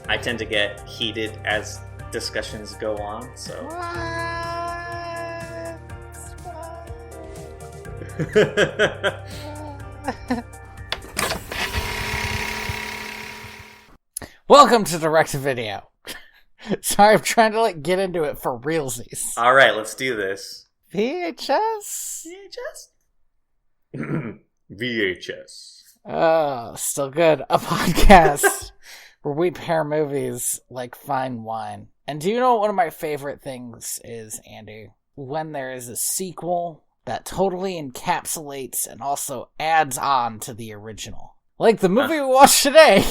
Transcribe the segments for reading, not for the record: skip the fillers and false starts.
I tend to get heated as discussions go on, so. Welcome to Direct to Video. Sorry, I'm trying to get into it for realsies. All right, let's do this. VHS? VHS. Oh, still good. A podcast where we pair movies like fine wine. And do you know what one of my favorite things is, Andy? When there is a sequel that totally encapsulates and also adds on to the original. Like the movie we watched today.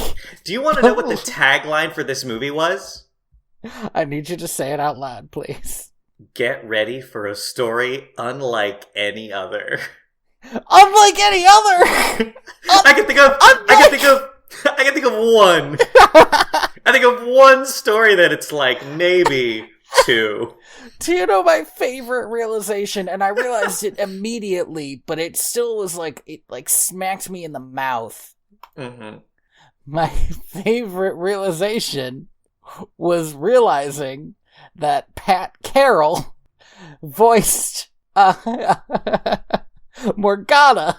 Do you want to know what the tagline for this movie was? I need you to say it out loud, please. Get ready for a story unlike any other. Unlike any other. I can think of one. I think of one story that it's like maybe two. Do you know my favorite realization? And I realized it immediately, but it still was it smacked me in the mouth. Mm-hmm. My favorite realization was realizing that Pat Carroll voiced Morgana,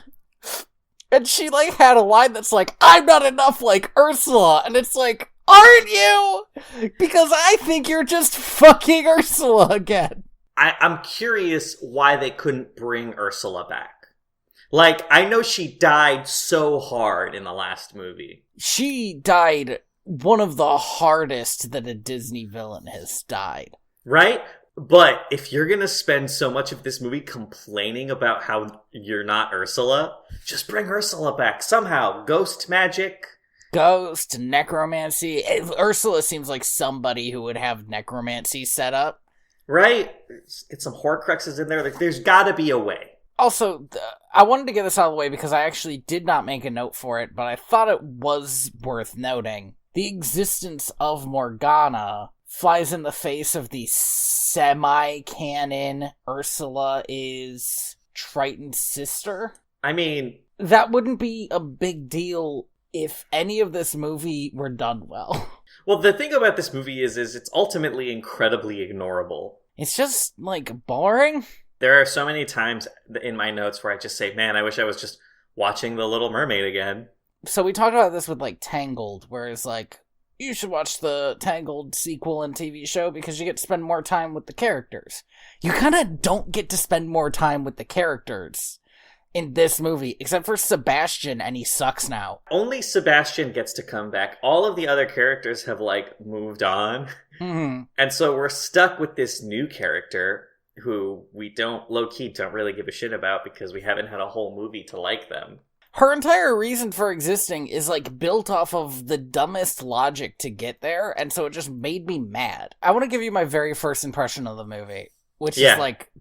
and she had a line that's like, "I'm not enough like Ursula," and it's like, aren't you? Because I think you're just fucking Ursula again. I'm curious why they couldn't bring Ursula back. I know she died so hard in the last movie. She died one of the hardest that a Disney villain has died. Right? But if you're gonna spend so much of this movie complaining about how you're not Ursula, just bring Ursula back somehow. Ghost magic. Ghost, necromancy. Ursula seems like somebody who would have necromancy set up. Right? Get some Horcruxes in there. There's gotta be a way. Also, I wanted to get this out of the way because I actually did not make a note for it, but I thought it was worth noting. The existence of Morgana flies in the face of the semi-canon Ursula is Triton's sister. I mean, that wouldn't be a big deal if any of this movie were done well. Well, the thing about this movie is it's ultimately incredibly ignorable. It's just, boring. There are so many times in my notes where I just say, man, I wish I was just watching The Little Mermaid again. So we talked about this with, Tangled, whereas, you should watch the Tangled sequel and TV show because you get to spend more time with the characters. You kind of don't get to spend more time with the characters in this movie, except for Sebastian, and he sucks now. Only Sebastian gets to come back. All of the other characters have, moved on. Mm-hmm. And so we're stuck with this new character who we low-key don't really give a shit about because we haven't had a whole movie to like them. Her entire reason for existing is, built off of the dumbest logic to get there, and so it just made me mad. I want to give you my very first impression of the movie, which is,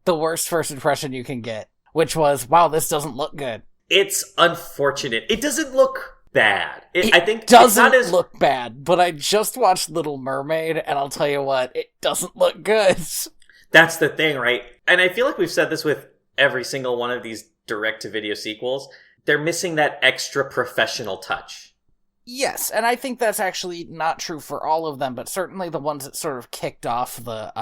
the worst first impression you can get, which was, wow, this doesn't look good. It's unfortunate. It doesn't look bad. I think it doesn't it's not as... look bad, but I just watched Little Mermaid, and I'll tell you what, it doesn't look good. That's the thing, right? And I feel like we've said this with every single one of these direct-to-video sequels. They're missing that extra professional touch. Yes, and I think that's actually not true for all of them, but certainly the ones that sort of kicked off the...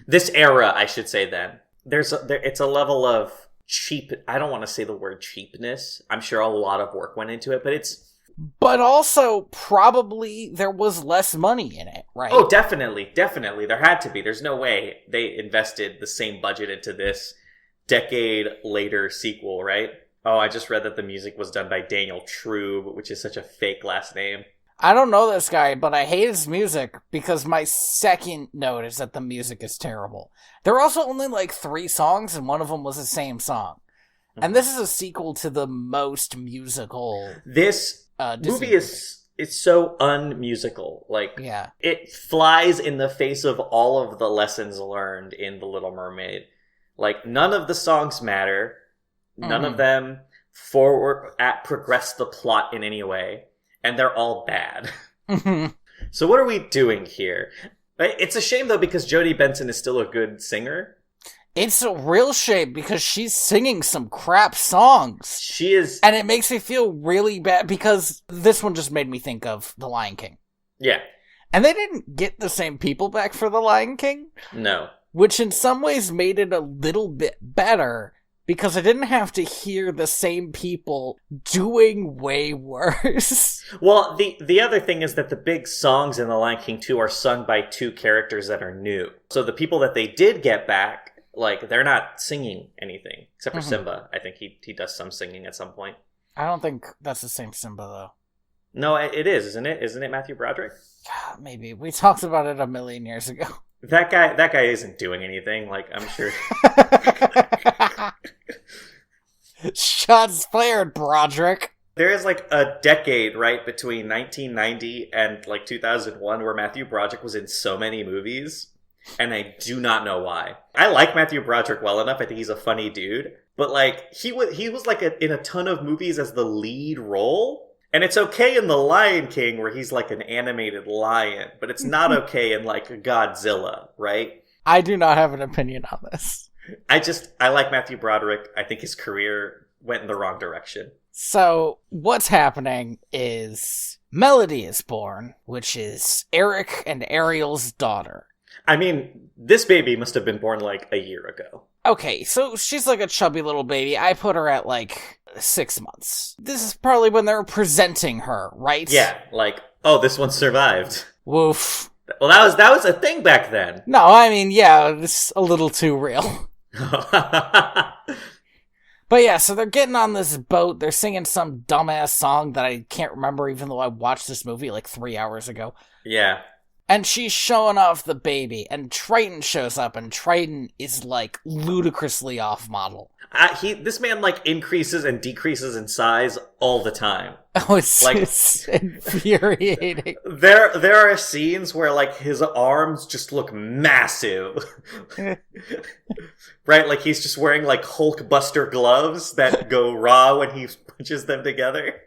This era, I should say then. It's a level of cheap... I don't want to say the word cheapness. I'm sure a lot of work went into it, but it's... But also, probably, there was less money in it, right? Oh, definitely. There had to be. There's no way they invested the same budget into this decade-later sequel, right? Oh, I just read that the music was done by Daniel Trube, which is such a fake last name. I don't know this guy, but I hate his music because my second note is that the music is terrible. There were also only 3 songs, and one of them was the same song. Mm-hmm. And this is a sequel to the most musical... This movie is so unmusical. Yeah. It flies in the face of all of the lessons learned in The Little Mermaid. None of the songs matter. None of them progress the plot in any way. And they're all bad. So what are we doing here? It's a shame, though, because Jodie Benson is still a good singer. It's a real shame because she's singing some crap songs. She is. And it makes me feel really bad because this one just made me think of The Lion King. Yeah. And they didn't get the same people back for The Lion King, No. which in some ways made it a little bit better, because I didn't have to hear the same people doing way worse. Well, the other thing is that the big songs in The Lion King 2 are sung by two characters that are new. So the people that they did get back, like, they're not singing anything, except for Simba. I think he does some singing at some point. I don't think that's the same Simba, though. No, it is, isn't it? Isn't it Matthew Broderick? Maybe. We talked about it a million years ago. That guy isn't doing anything, like, I'm sure. Shots fired, Broderick. There is, like, a decade, right, between 1990 and, like, 2001 where Matthew Broderick was in so many movies, and I do not know why. I like Matthew Broderick well enough. I think he's a funny dude. But, like, he was like, in a ton of movies as the lead role. And it's okay in The Lion King where he's like an animated lion, but it's not okay in like Godzilla, right? I do not have an opinion on this. I like Matthew Broderick. I think his career went in the wrong direction. So what's happening is Melody is born, which is Eric and Ariel's daughter. I mean, this baby must have been born like a year ago. Okay, so she's like a chubby little baby. I put her at like 6 months. This is probably when they were presenting her, right? Yeah, like, oh, this one survived. Woof. Well, that was a thing back then. No, I mean, yeah, it's a little too real. But yeah, so they're getting on this boat. They're singing some dumbass song that I can't remember, even though I watched this movie like 3 hours ago. Yeah. And she's showing off the baby, and Triton shows up, and Triton is, like, ludicrously off-model. This man, like, increases and decreases in size all the time. Oh, it's, like, it's infuriating. There are scenes where, like, his arms just look massive. Right? Like, he's just wearing, like, Hulkbuster gloves that go raw when he punches them together.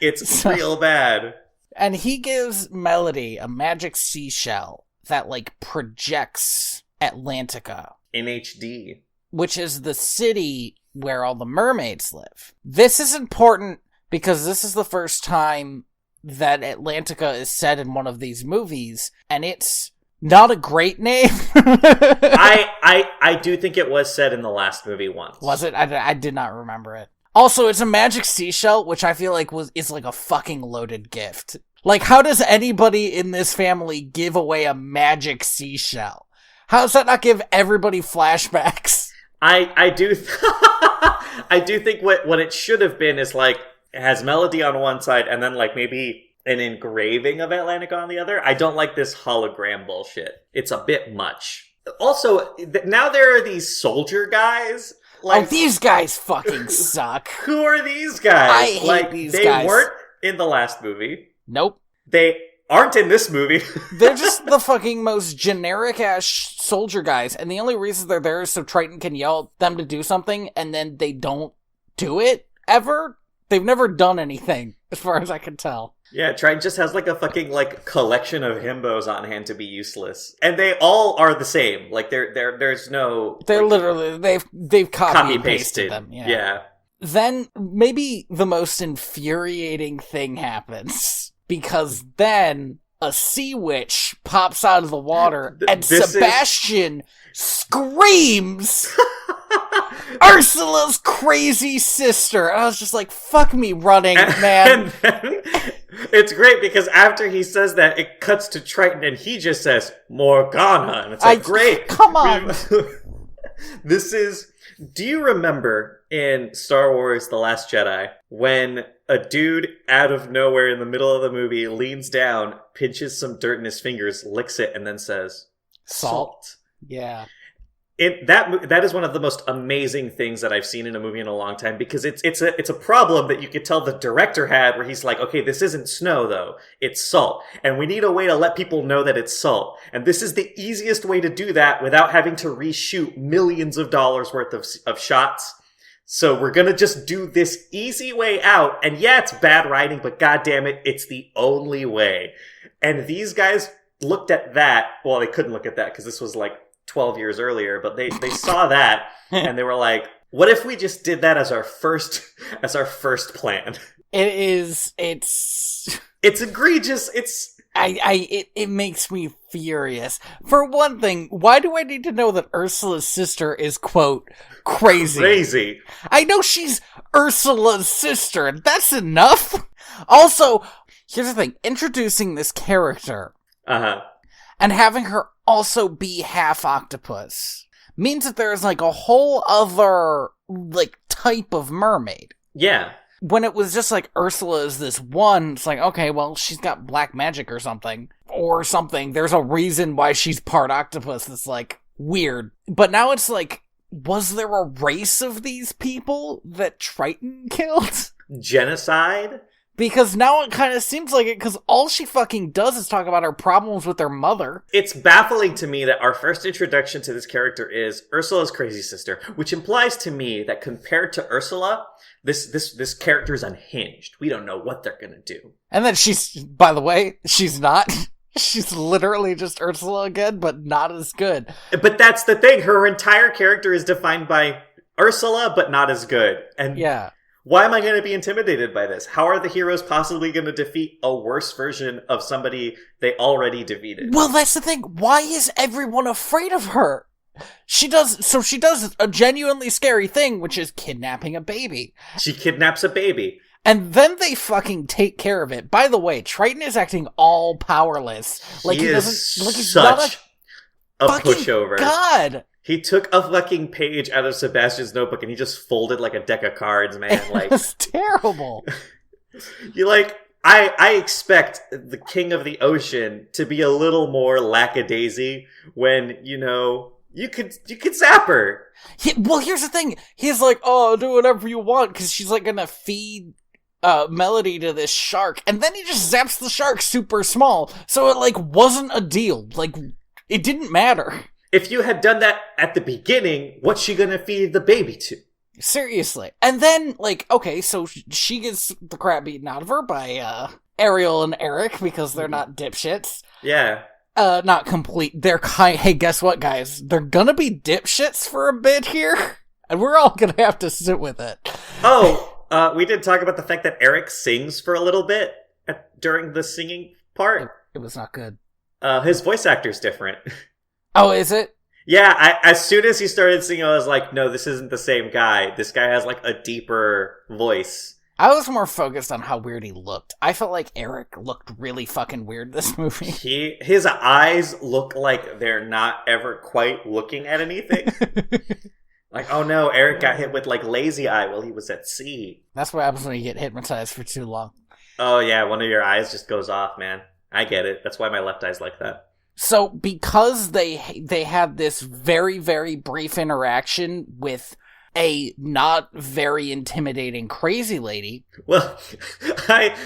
It's real bad. And he gives Melody a magic seashell that, like, projects Atlantica. In HD. Which is the city where all the mermaids live. This is important because this is the first time that Atlantica is said in one of these movies, and it's not a great name. I do think it was said in the last movie once. Was it? I did not remember it. Also, it's a magic seashell, which I feel like is like a fucking loaded gift. Like, how does anybody in this family give away a magic seashell? How does that not give everybody flashbacks? I do I do think what it should have been is like, it has Melody on one side and then like maybe an engraving of Atlantica on the other. I don't like this hologram bullshit. It's a bit much. Also, now there are these soldier guys. Like, oh, these guys fucking suck. Who are these guys? I hate these guys. They weren't in the last movie. Nope. They aren't in this movie. They're just the fucking most generic-ass soldier guys, and the only reason they're there is so Triton can yell at them to do something, and then they don't do it, ever. They've never done anything, as far as I can tell. Yeah, Triton just has like a fucking like collection of himbos on hand to be useless. And they all are the same. Like there's no... They're like, literally, they've copy and pasted them. Yeah. Then, maybe the most infuriating thing happens. Because then, a sea witch pops out of the water, and Sebastian screams, Ursula's crazy sister! And I was just like, fuck me running, man. And then, it's great because after he says that, it cuts to Triton and he just says, Morgana. And it's like, great. Come on. This is... Do you remember in Star Wars The Last Jedi when a dude out of nowhere in the middle of the movie leans down, pinches some dirt in his fingers, licks it, and then says, Salt. Yeah. That is one of the most amazing things that I've seen in a movie in a long time, because it's a problem that you could tell the director had, where he's like, okay, this isn't snow though, it's salt, and we need a way to let people know that it's salt, and this is the easiest way to do that without having to reshoot millions of dollars worth of shots. So we're gonna just do this easy way out, and yeah, it's bad writing, but goddammit, it's the only way. And these guys looked at that. Well, they couldn't look at that because this was like 12 years earlier, but they saw that and they were like, what if we just did that as our first plan? It's egregious. It makes me furious. For one thing, why do I need to know that Ursula's sister is, quote, crazy? Crazy. I know she's Ursula's sister, and that's enough. Also, here's the thing. Introducing this character and having her also be half octopus means that there's, like, a whole other, like, type of mermaid. Yeah. When it was just like Ursula is this one, it's like, okay, well, she's got black magic or something. There's a reason why she's part octopus that's, like, weird. But now it's like, was there a race of these people that Triton killed? Genocide? Because now it kind of seems like it, because all she fucking does is talk about her problems with her mother. It's baffling to me that our first introduction to this character is Ursula's crazy sister, which implies to me that compared to Ursula, this character is unhinged. We don't know what they're gonna do. And then by the way, she's not. She's literally just Ursula again, but not as good. But that's the thing. Her entire character is defined by Ursula, but not as good. And yeah. Why am I going to be intimidated by this? How are the heroes possibly going to defeat a worse version of somebody they already defeated? Well, that's the thing. Why is everyone afraid of her? She does a genuinely scary thing, which is kidnapping a baby. She kidnaps a baby. And then they fucking take care of it. By the way, Triton is acting all powerless. Like he doesn't. Like he's such not a pushover. God. He took a fucking page out of Sebastian's notebook and he just folded like a deck of cards, man. Like, it's terrible. I expect the king of the ocean to be a little more lackadaisy when, you could zap her. Well, here's the thing. He's like, oh, do whatever you want, because she's like gonna feed Melody to this shark, and then he just zaps the shark super small, so it like wasn't a deal. Like, it didn't matter. If you had done that at the beginning, what's she gonna feed the baby to? Seriously. And then, like, okay, so she gets the crap beaten out of her by Ariel and Eric, because they're not dipshits. Yeah. Not complete. Hey, guess what, guys? They're gonna be dipshits for a bit here, and we're all gonna have to sit with it. Oh, we did talk about the fact that Eric sings for a little bit during the singing part. It was not good. His voice actor's different. Oh, is it? Yeah, as soon as he started singing, I was like, no, this isn't the same guy. This guy has, like, a deeper voice. I was more focused on how weird he looked. I felt like Eric looked really fucking weird this movie. His eyes look like they're not ever quite looking at anything. Like, oh no, Eric got hit with, like, lazy eye while he was at sea. That's what happens when you get hypnotized for too long. Oh yeah, one of your eyes just goes off, man. I get it. That's why my left eye's like that. So, because they had this very, very brief interaction with a not very intimidating crazy lady. Well,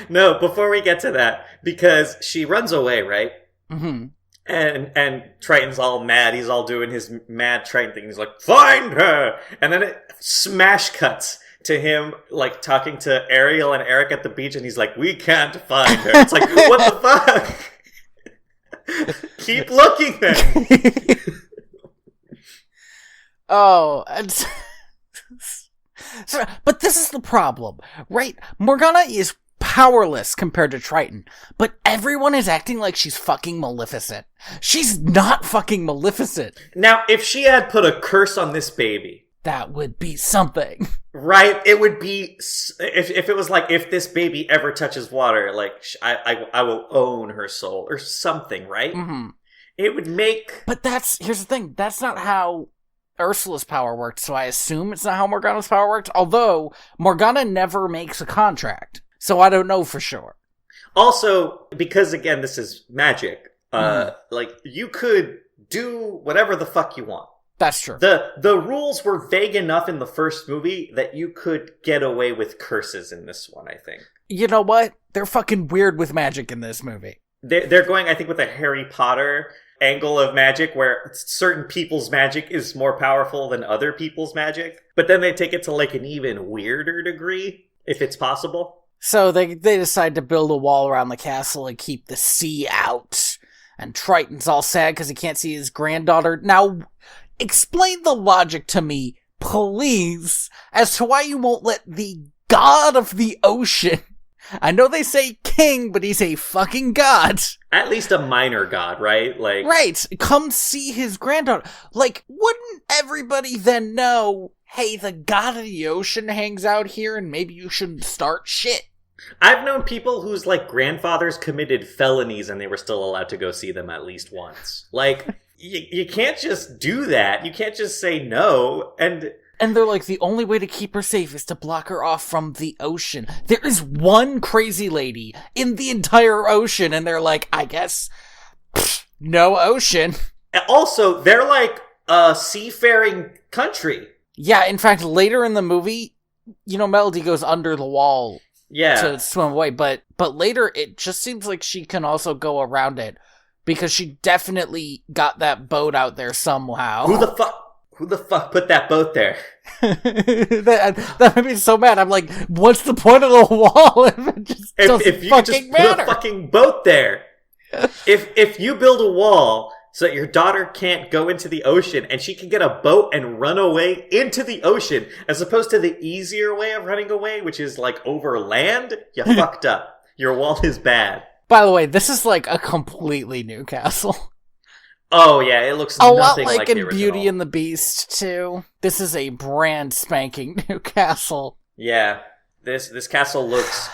no, before we get to that, because she runs away, right? Mm-hmm. And Triton's all mad. He's all doing his mad Triton thing. He's like, find her! And then it smash cuts to him, like, talking to Ariel and Eric at the beach, and he's like, we can't find her. It's like, what the fuck? Keep looking then. Oh, but this is the problem, right? Morgana is powerless compared to Triton, but everyone is acting like she's fucking Maleficent. She's not fucking Maleficent. Now, if she had put a curse on this baby, that would be something. Right? It would be, if it was like, if this baby ever touches water, like, I will own her soul, or something, right? Mm-hmm. It would make... But here's the thing, that's not how Ursula's power worked, so I assume it's not how Morgana's power worked, although Morgana never makes a contract, so I don't know for sure. Also, because again, this is magic, like, you could do whatever the fuck you want. That's true. The rules were vague enough in the first movie that you could get away with curses in this one, I think. You know what? They're fucking weird with magic in this movie. They're going, I think, with a Harry Potter angle of magic where certain people's magic is more powerful than other people's magic. But then they take it to, like, an even weirder degree, if it's possible. So they decide to build a wall around the castle and keep the sea out. And Triton's all sad because he can't see his granddaughter. Now, explain the logic to me, please, as to why you won't let the god of the ocean I know they say king, but he's a fucking god. At least a minor god, right? Like, right, come see his granddaughter. Like, wouldn't everybody then know, hey, the god of the ocean hangs out here and maybe you shouldn't start shit? I've known people whose, like, grandfathers committed felonies and they were still allowed to go see them at least once. Like, you can't just do that. You can't just say no, And they're like, the only way to keep her safe is to block her off from the ocean. There is one crazy lady in the entire ocean, and they're like, I guess, no ocean. Also, they're like a seafaring country. Yeah, in fact, later in the movie, Melody goes under the wall to swim away, but later it just seems like she can also go around it, because she definitely got that boat out there somehow. Who the fuck put that boat there? that made me so mad. I'm like, what's the point of the wall if it just doesn't you fucking just matter? Put a fucking boat there. if you build a wall so that your daughter can't go into the ocean and she can get a boat and run away into the ocean, as opposed to the easier way of running away, which is like over land, you fucked up. Your wall is bad. By the way, this is like a completely new castle. Oh yeah, it looks a nothing lot like the in original. Beauty and the Beast too. This is a brand spanking new castle. Yeah, this castle looks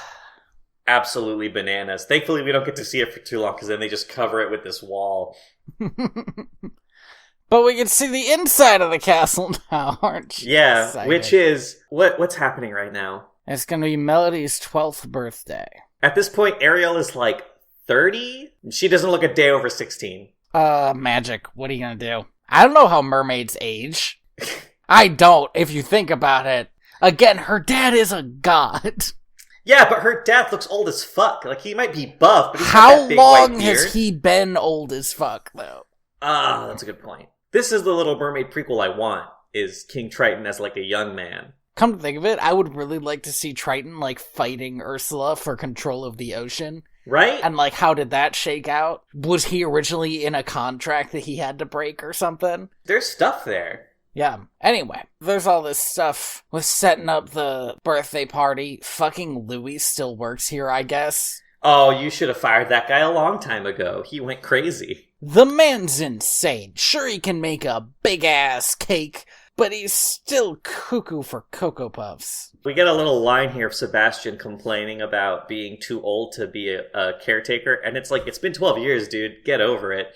absolutely bananas. Thankfully, we don't get to see it for too long, because then they just cover it with this wall. But we can see the inside of the castle now, aren't you? Yeah, excited? which is what's happening right now. It's gonna be Melody's 12th birthday. At this point, Ariel is like 30. She doesn't look a day over 16. Magic. What are you gonna do? I don't know how mermaids age. I don't, if you think about it. Again, her dad is a god. Yeah, but her dad looks old as fuck. Like, he might be buff, but he's got How that big long white beard. has he been old as fuck, though? That's a good point. This is the Little Mermaid prequel I want, is King Triton as, like, a young man. Come to think of it, I would really like to see Triton, like, fighting Ursula for control of the ocean. Right? And, like, how did that shake out? Was he originally in a contract that he had to break or something? There's stuff there. Yeah. Anyway, there's all this stuff with setting up the birthday party. Fucking Louis still works here, I guess. Oh, you should have fired that guy a long time ago. He went crazy. The man's insane. Sure, he can make a big-ass cake, but he's still cuckoo for Cocoa Puffs. We get a little line here of Sebastian complaining about being too old to be a caretaker, and it's like, it's been 12 years, dude. Get over it.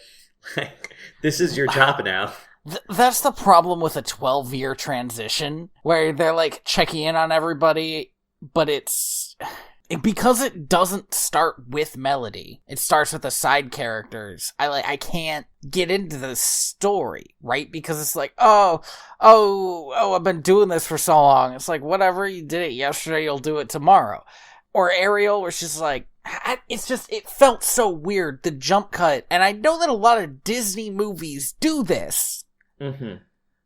Like, this is your job now. That's the problem with a 12-year transition, where they're, like, checking in on everybody, but it's... Because it doesn't start with Melody, it starts with the side characters. I can't get into the story, right? Because it's like, oh, I've been doing this for so long. It's like, whatever, you did it yesterday, you'll do it tomorrow. Or Ariel, where she's like, it felt so weird, the jump cut. And I know that a lot of Disney movies do this. Mm-hmm.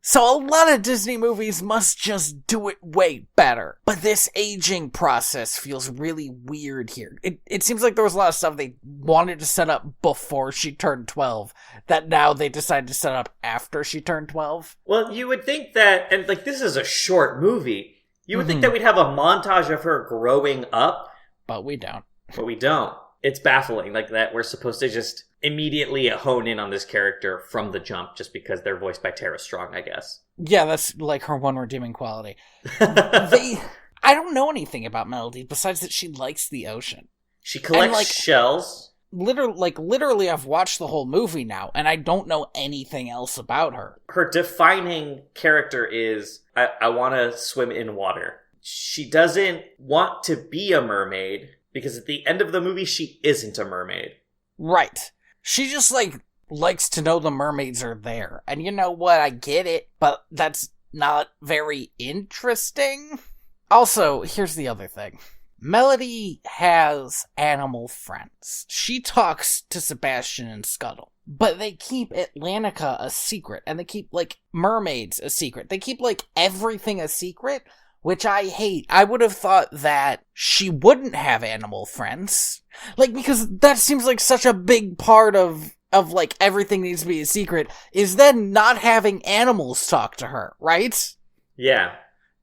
So a lot of Disney movies must just do it way better. But this aging process feels really weird here. It seems like there was a lot of stuff they wanted to set up before she turned 12 that now they decided to set up after she turned 12. Well, you would think that, and like, this is a short movie, you would think that we'd have a montage of her growing up. But we don't. But we don't. It's baffling, like, that we're supposed to just immediately hone in on this character from the jump just because they're voiced by Tara Strong, I guess. Yeah, that's like her one redeeming quality. I don't know anything about Melody besides that she likes the ocean. She collects shells. Literally, I've watched the whole movie now, and I don't know anything else about her. Her defining character is, I want to swim in water. She doesn't want to be a mermaid, because at the end of the movie, she isn't a mermaid. Right. She just, likes to know the mermaids are there. And you know what? I get it, but that's not very interesting. Also, here's the other thing. Melody has animal friends. She talks to Sebastian and Scuttle. But they keep Atlantica a secret, and they keep, mermaids a secret. They keep, everything a secret, which I hate. I would have thought that she wouldn't have animal friends. Because that seems like such a big part of everything needs to be a secret, is then not having animals talk to her, right? Yeah.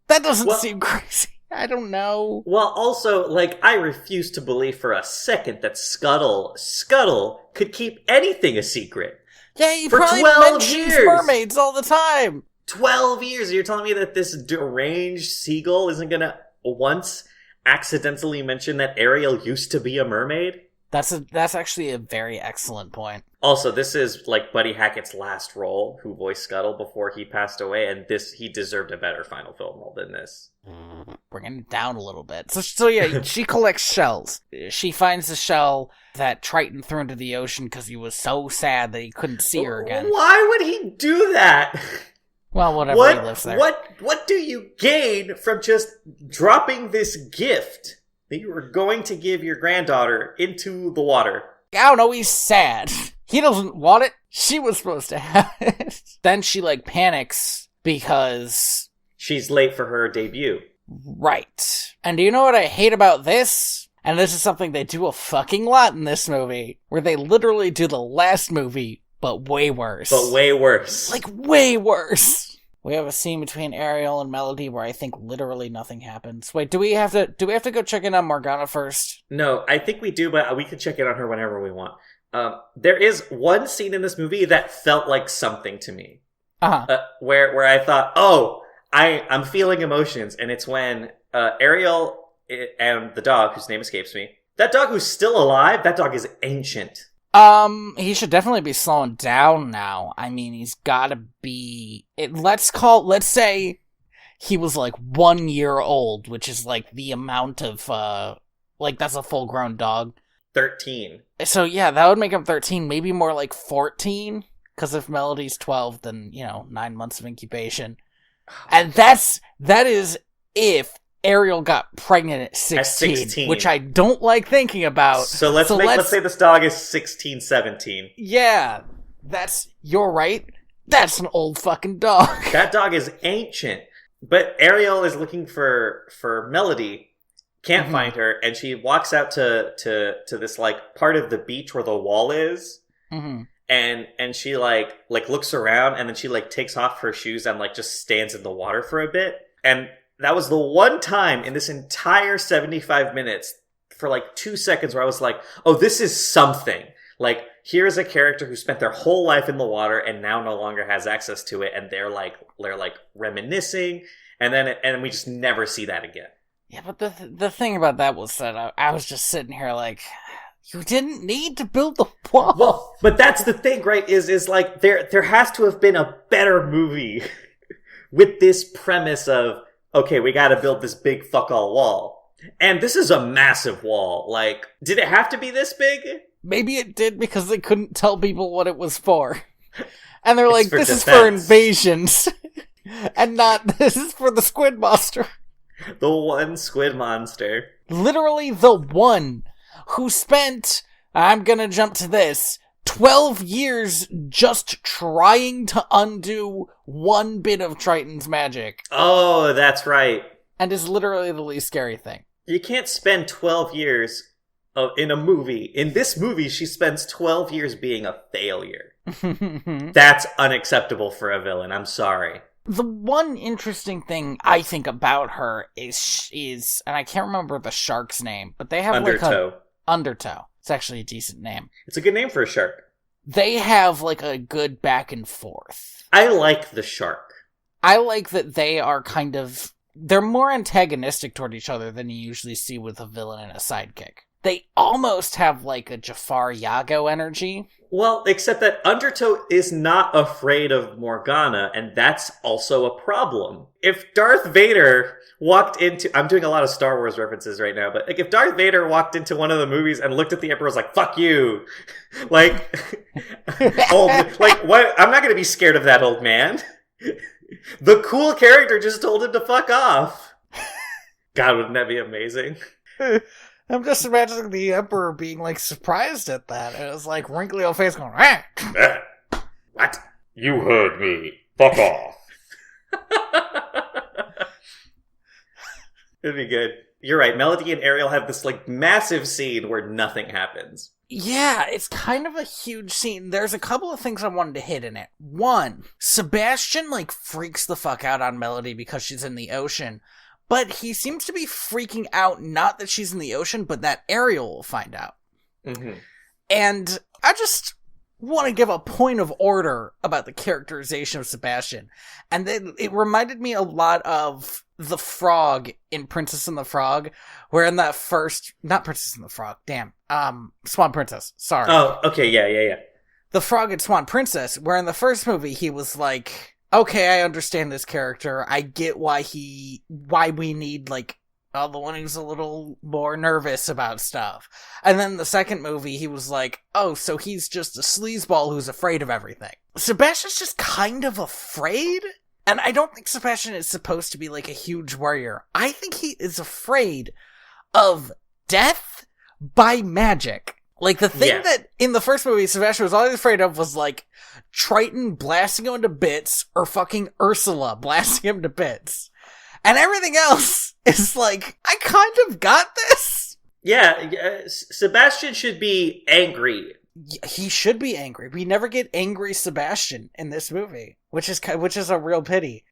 That doesn't seem crazy. I don't know. Well, also, like, I refuse to believe for a second that Scuttle could keep anything a secret. Yeah, he For probably 12 mentions years. mermaids all the time. 12 years. You're telling me that this deranged seagull isn't gonna once accidentally mention that Ariel used to be a mermaid? That's actually a very excellent point. Also, this is like Buddy Hackett's last role, who voiced Scuttle before he passed away, and he deserved a better final film role than this. Bringing it down a little bit. So yeah, she collects shells. She finds the shell that Triton threw into the ocean because he was so sad that he couldn't see her again. Why would he do that? Well, whatever, he lives there. What do you gain from just dropping this gift that you were going to give your granddaughter into the water? I don't know, he's sad. He doesn't want it. She was supposed to have it. Then she, panics because... she's late for her debut. Right. And do you know what I hate about this? And this is something they do a fucking lot in this movie, where they literally do the last movie, but way worse. Way worse. Way worse. We have a scene between Ariel and Melody where I think literally nothing happens. Wait, do we have to go check in on Morgana first? No, I think we do, but we can check in on her whenever we want. There is one scene in this movie that felt like something to me. Where I thought, I'm feeling emotions, and it's when Ariel and the dog, whose name escapes me, that dog who's still alive, that dog is ancient. He should definitely be slowing down now. I mean, he's gotta be... let's say he was 1 year old, which is the amount of, that's a full-grown dog. 13. So yeah, that would make him 13, maybe more 14, because if Melody's 12, then, 9 months of incubation. And that is if Ariel got pregnant at 16, which I don't like thinking about. So let's say this dog is 16, 17. Yeah, you're right. That's an old fucking dog. That dog is ancient. But Ariel is looking for Melody, can't find her, and she walks out to this part of the beach where the wall is. Mm-hmm. And she looks around, and then she takes off her shoes and just stands in the water for a bit. And that was the one time in this entire 75 minutes for 2 seconds where I was like, oh, this is something. Here's a character who spent their whole life in the water and now no longer has access to it, and they're reminiscing, and we just never see that again. Yeah, but the thing about that was that I was just sitting here you didn't need to build the wall. Well, but that's the thing, right? Is there has to have been a better movie with this premise of, okay, we gotta build this big fuck all wall. And this is a massive wall. Did it have to be this big? Maybe it did because they couldn't tell people what it was for. And they're this defense. Is for invasions. And not, this is for the squid monster. The one squid monster. Literally the one who spent, I'm gonna jump to this, 12 years just trying to undo one bit of Triton's magic. Oh, that's right. And is literally the least scary thing. You can't spend 12 years in a movie. In this movie, she spends 12 years being a failure. That's unacceptable for a villain. I'm sorry. The one interesting thing I think about her is, and I can't remember the shark's name, but they have Undertow. Undertow. It's actually a decent name. It's a good name for a shark. They have a good back and forth. I like the shark. I like that they are they're more antagonistic toward each other than you usually see with a villain and a sidekick. They almost have a Jafar Yago energy. Well, except that Undertow is not afraid of Morgana, and that's also a problem. If Darth Vader walked into... I'm doing a lot of Star Wars references right now, but if Darth Vader walked into one of the movies and looked at the Emperor and was like, fuck you! What? I'm not gonna be scared of that old man. The cool character just told him to fuck off. God, wouldn't that be amazing? I'm just imagining the Emperor being surprised at that. It was wrinkly old face going, ah! What? You heard me. Fuck off. It'd be good. You're right. Melody and Ariel have this massive scene where nothing happens. Yeah, it's kind of a huge scene. There's a couple of things I wanted to hit in it. One, Sebastian freaks the fuck out on Melody because she's in the ocean. But he seems to be freaking out, not that she's in the ocean, but that Ariel will find out. Mm-hmm. And I just want to give a point of order about the characterization of Sebastian. And then it reminded me a lot of the frog in Princess and the Frog, where in that first, not Princess and the Frog, Swan Princess, sorry. Oh, okay, yeah. The frog in Swan Princess, where in the first movie he was like, okay, I understand this character, I get why we need, like, the one who's a little more nervous about stuff. And then the second movie, he was like, oh, so he's just a sleazeball who's afraid of everything. Sebastian's just kind of afraid? And I don't think Sebastian is supposed to be, like, a huge warrior. I think he is afraid of death by magic. Like, the thing that in the first movie Sebastian was always afraid of was, like, Triton blasting him to bits or fucking Ursula blasting him to bits. And everything else is like, I kind of got this. Yeah, Sebastian should be angry. He should be angry. We never get angry Sebastian in this movie, which is a real pity.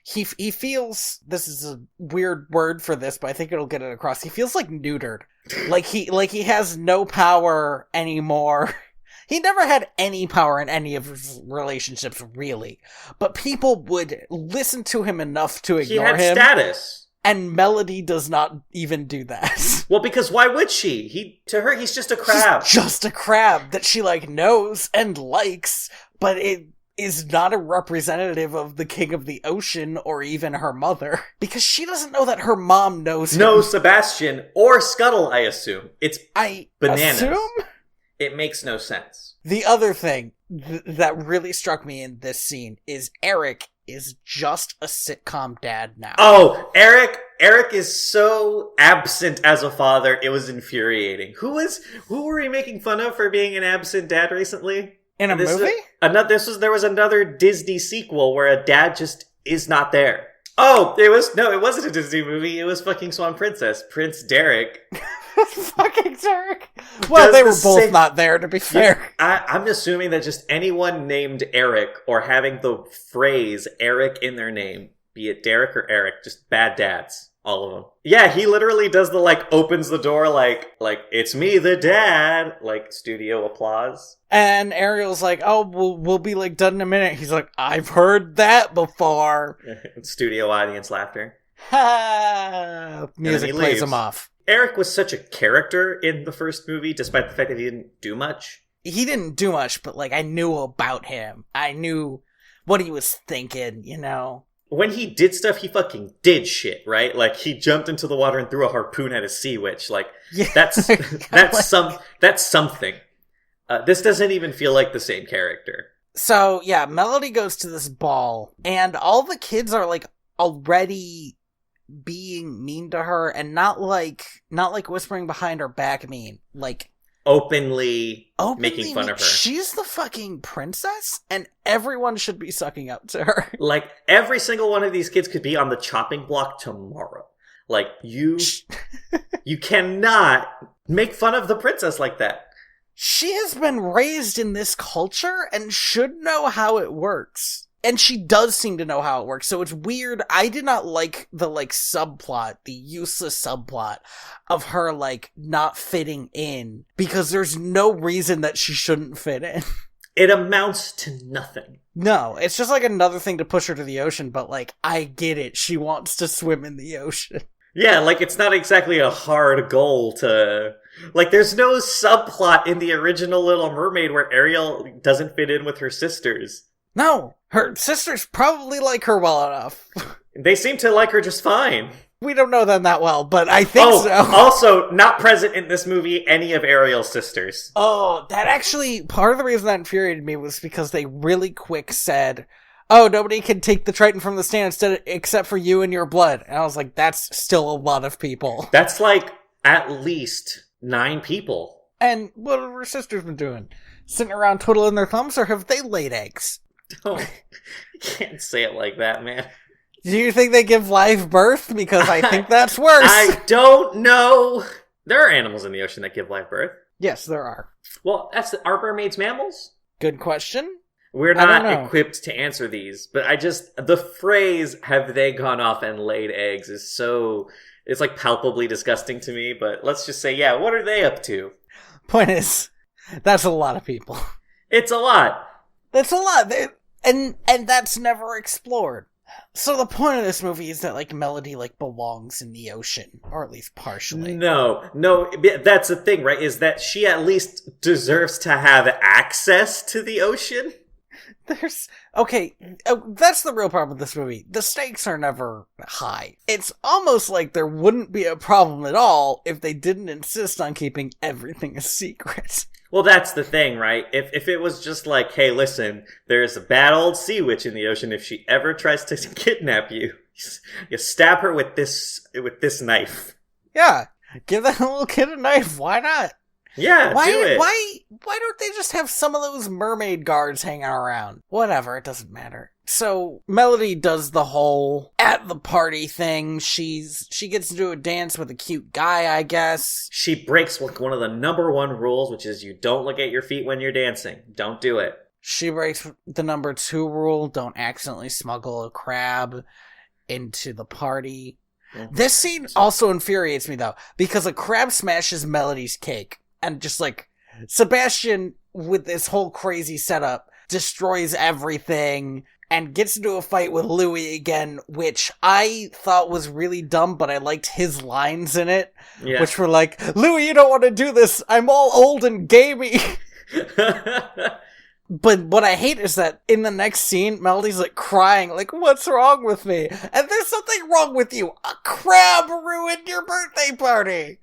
He feels, this is a weird word for this, but I think it'll get it across. He feels like neutered. like he has no power anymore. He never had any power in any of his relationships, really. But people would listen to him enough to ignore him. He had status. And Melody does not even do that. Well, because why would she? To her, he's just a crab. He's just a crab that she, like, knows and likes, but it is not a representative of the king of the ocean or even her mother. Because she doesn't know that her mom knows him. No, Sebastian or Scuttle, I assume. It's bananas. Assume? It makes no sense. The other thing that really struck me in this scene is Eric is just a sitcom dad now. Oh, Eric is so absent as a father, it was infuriating. Who were we making fun of for being an absent dad recently? In a movie? There was another Disney sequel where a dad just is not there. Oh, it wasn't a Disney movie, it was fucking Swan Princess. Prince Derek. Fucking Derek. Well, they were both not there, to be fair. I'm assuming that just anyone named Eric or having the phrase Eric in their name, be it Derek or Eric, just bad dads. All of them. Yeah, he literally does the, like, opens the door like, it's me, the dad, like, studio applause. And Ariel's like, oh, we'll be, like, done in a minute. He's like, I've heard that before. Studio audience laughter. Ha! Music plays him off. Eric was such a character in the first movie, despite the fact that he didn't do much. He didn't do much, but, like, I knew about him. I knew what he was thinking, you know? When he did stuff, he fucking did shit, right? Like, he jumped into the water and threw a harpoon at a sea witch. Like, yeah, that's something. This doesn't even feel like the same character. So, yeah, Melody goes to this ball, and all the kids are, like, already being mean to her, and not like whispering behind her back mean, like openly making fun of her. She's the fucking princess, and everyone should be sucking up to her. Like, every single one of these kids could be on the chopping block tomorrow. Like, you cannot make fun of the princess like that. She has been raised in this culture and should know how it works. And she does seem to know how it works, so it's weird. I did not like the, like, subplot, the useless subplot of her, like, not fitting in, because there's no reason that she shouldn't fit in. It amounts to nothing. No, it's just, like, another thing to push her to the ocean, but, like, I get it. She wants to swim in the ocean. Yeah, like, it's not exactly a hard goal to... Like, there's no subplot in the original Little Mermaid where Ariel doesn't fit in with her sisters. No, her sisters probably like her well enough. They seem to like her just fine. We don't know them that well, but I think so. Also, not present in this movie, any of Ariel's sisters. Oh, that actually, part of the reason that infuriated me was because they really quick said, oh, nobody can take the Triton from the stand except for you and your blood. And I was like, that's still a lot of people. That's like at least 9 people. And what have her sisters been doing? Sitting around twiddling their thumbs, or have they laid eggs? Oh, you can't say it like that, man. Do you think they give live birth? Because I think that's worse. I don't know. There are animals in the ocean that give live birth. Yes, there are. Well, are mermaids mammals? Good question. We're I don't not know. equipped to answer these, but the phrase, have they gone off and laid eggs, is so, it's like palpably disgusting to me, but let's just say, yeah, what are they up to? Point is, that's a lot of people. It's a lot. That's a lot. And that's never explored. So the point of this movie is that, like, Melody, like, belongs in the ocean, or at least partially. No, that's the thing, right? Is that she at least deserves to have access to the ocean? Okay, that's the real problem with this movie. The stakes are never high. It's almost like there wouldn't be a problem at all if they didn't insist on keeping everything a secret. Well, that's the thing, right? If it was just like, hey, listen, there's a bad old sea witch in the ocean. If she ever tries to kidnap you, you stab her with this knife. Yeah, give that little kid a knife. Why not? Yeah, do it. Why don't they just have some of those mermaid guards hanging around? Whatever, it doesn't matter. So Melody does the whole at the party thing. She gets to do a dance with a cute guy, I guess. She breaks one of the number one rules, which is you don't look at your feet when you're dancing. Don't do it. She breaks the number 2 rule, don't accidentally smuggle a crab into the party. Mm-hmm. This scene also infuriates me, though, because a crab smashes Melody's cake. And just, like, Sebastian, with this whole crazy setup, destroys everything and gets into a fight with Louis again, which I thought was really dumb, but I liked his lines in it, which were like, Louis, you don't want to do this. I'm all old and gamey. But what I hate is that in the next scene, Melody's, like, crying, like, what's wrong with me? And there's something wrong with you. A crab ruined your birthday party.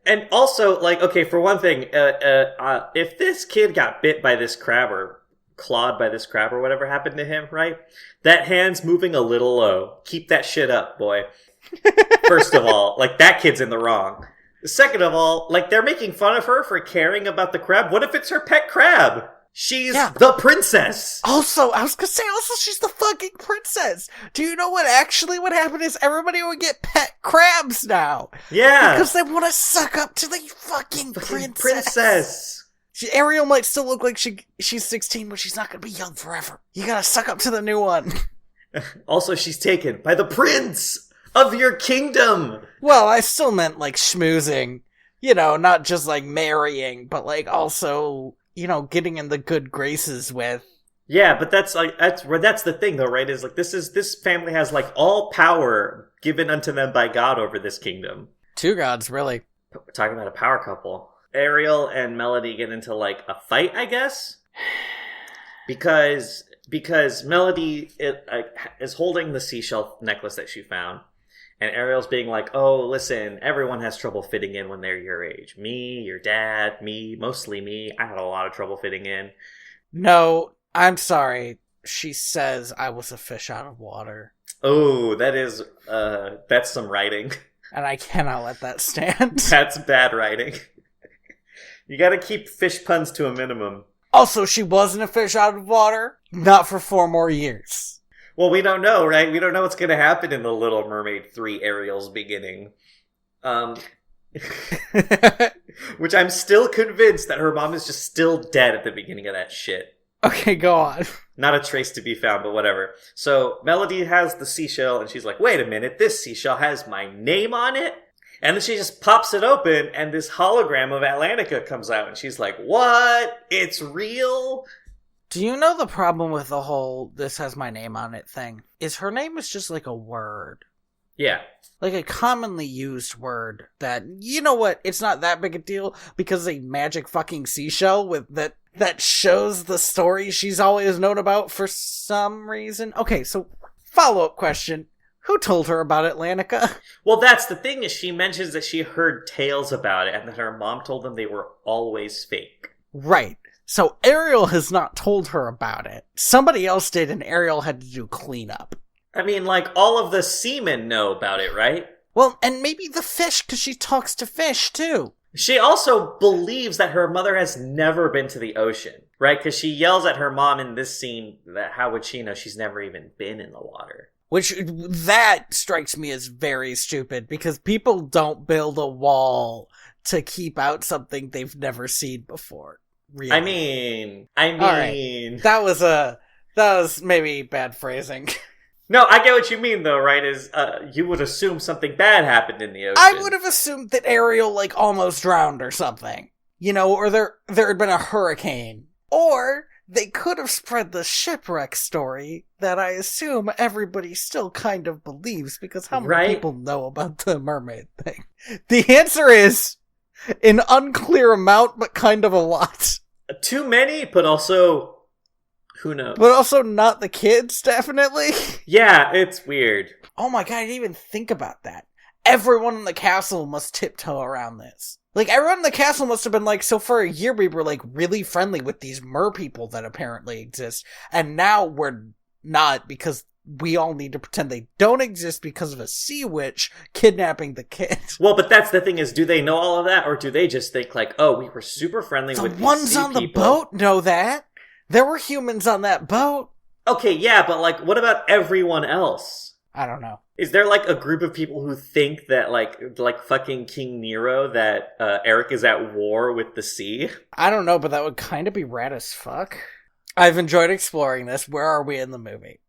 And also, like, okay, for one thing, if this kid got bit by this crab or clawed by this crab or whatever happened to him, right? That hand's moving a little low. Keep that shit up, boy. First of all, like, that kid's in the wrong. Second of all, like, they're making fun of her for caring about the crab. What if it's her pet crab? She's the princess. Also, I was gonna say, she's the fucking princess. Do you know what actually would happen is everybody would get pet crabs now. Yeah. Because they want to suck up to the fucking princess. Ariel might still look like she's 16, but she's not gonna be young forever. You gotta suck up to the new one. Also, she's taken by the prince of your kingdom. Well, I still meant, like, schmoozing. You know, not just, like, marrying, but, like, also, you know, getting in the good graces with. Yeah, but that's the thing, though, right? Is like this family has, like, all power given unto them by God over this kingdom. 2 gods, really. We're talking about a power couple. Ariel and Melody get into, like, a fight, I guess, because Melody is holding the seashell necklace that she found. And Ariel's being like, oh, listen, everyone has trouble fitting in when they're your age. Me, your dad, me, mostly me. I had a lot of trouble fitting in. No, I'm sorry. She says I was a fish out of water. Oh, that's some writing. And I cannot let that stand. That's bad writing. You gotta keep fish puns to a minimum. Also, she wasn't a fish out of water. Not for 4 more years. Well, we don't know, right? We don't know what's going to happen in The Little Mermaid 3, Ariel's beginning. Which I'm still convinced that her mom is just still dead at the beginning of that shit. Okay, go on. Not a trace to be found, but whatever. So, Melody has the seashell, and she's like, wait a minute, this seashell has my name on it? And then she just pops it open, and this hologram of Atlantica comes out, and she's like, what? It's real? Do you know the problem with the whole "this has my name on it" thing? Is her name is just like a word. Yeah. Like a commonly used word that, you know what, it's not that big a deal because a magic fucking seashell with that shows the story she's always known about for some reason. Okay, so follow-up question. Who told her about Atlantica? Well, that's the thing, is she mentions that she heard tales about it and that her mom told them they were always fake. Right. So Ariel has not told her about it. Somebody else did, and Ariel had to do cleanup. I mean, like, all of the seamen know about it, right? Well, and maybe the fish, because she talks to fish, too. She also believes that her mother has never been to the ocean, right? Because she yells at her mom in this scene that how would she know she's never even been in the water? Which, that strikes me as very stupid, because people don't build a wall to keep out something they've never seen before. Really. I mean, right. That was maybe bad phrasing. No, I get what you mean, though, right? Is you would assume something bad happened in the ocean. I would have assumed that Ariel, like, almost drowned or something. You know, or there had been a hurricane. Or they could have spread the shipwreck story that I assume everybody still kind of believes, because how many people know about the mermaid thing? The answer is an unclear amount, but kind of a lot. Too many, but also... who knows? But also not the kids, definitely. Yeah, it's weird. Oh my god, I didn't even think about that. Everyone in the castle must tiptoe around this. Like, everyone in the castle must have been like, so for a year we were, like, really friendly with these mer people that apparently exist, and now we're not, because we all need to pretend they don't exist because of a sea witch kidnapping the kids. Well, but that's the thing is, do they know all of that, or do they just think, like, oh, we were super friendly with these sea people? The ones on the boat know that. There were humans on that boat. Okay, yeah, but, like, what about everyone else? I don't know. Is there, like, a group of people who think that, like fucking King Nero, that Eric is at war with the sea? I don't know, but that would kind of be rad as fuck. I've enjoyed exploring this. Where are we in the movie?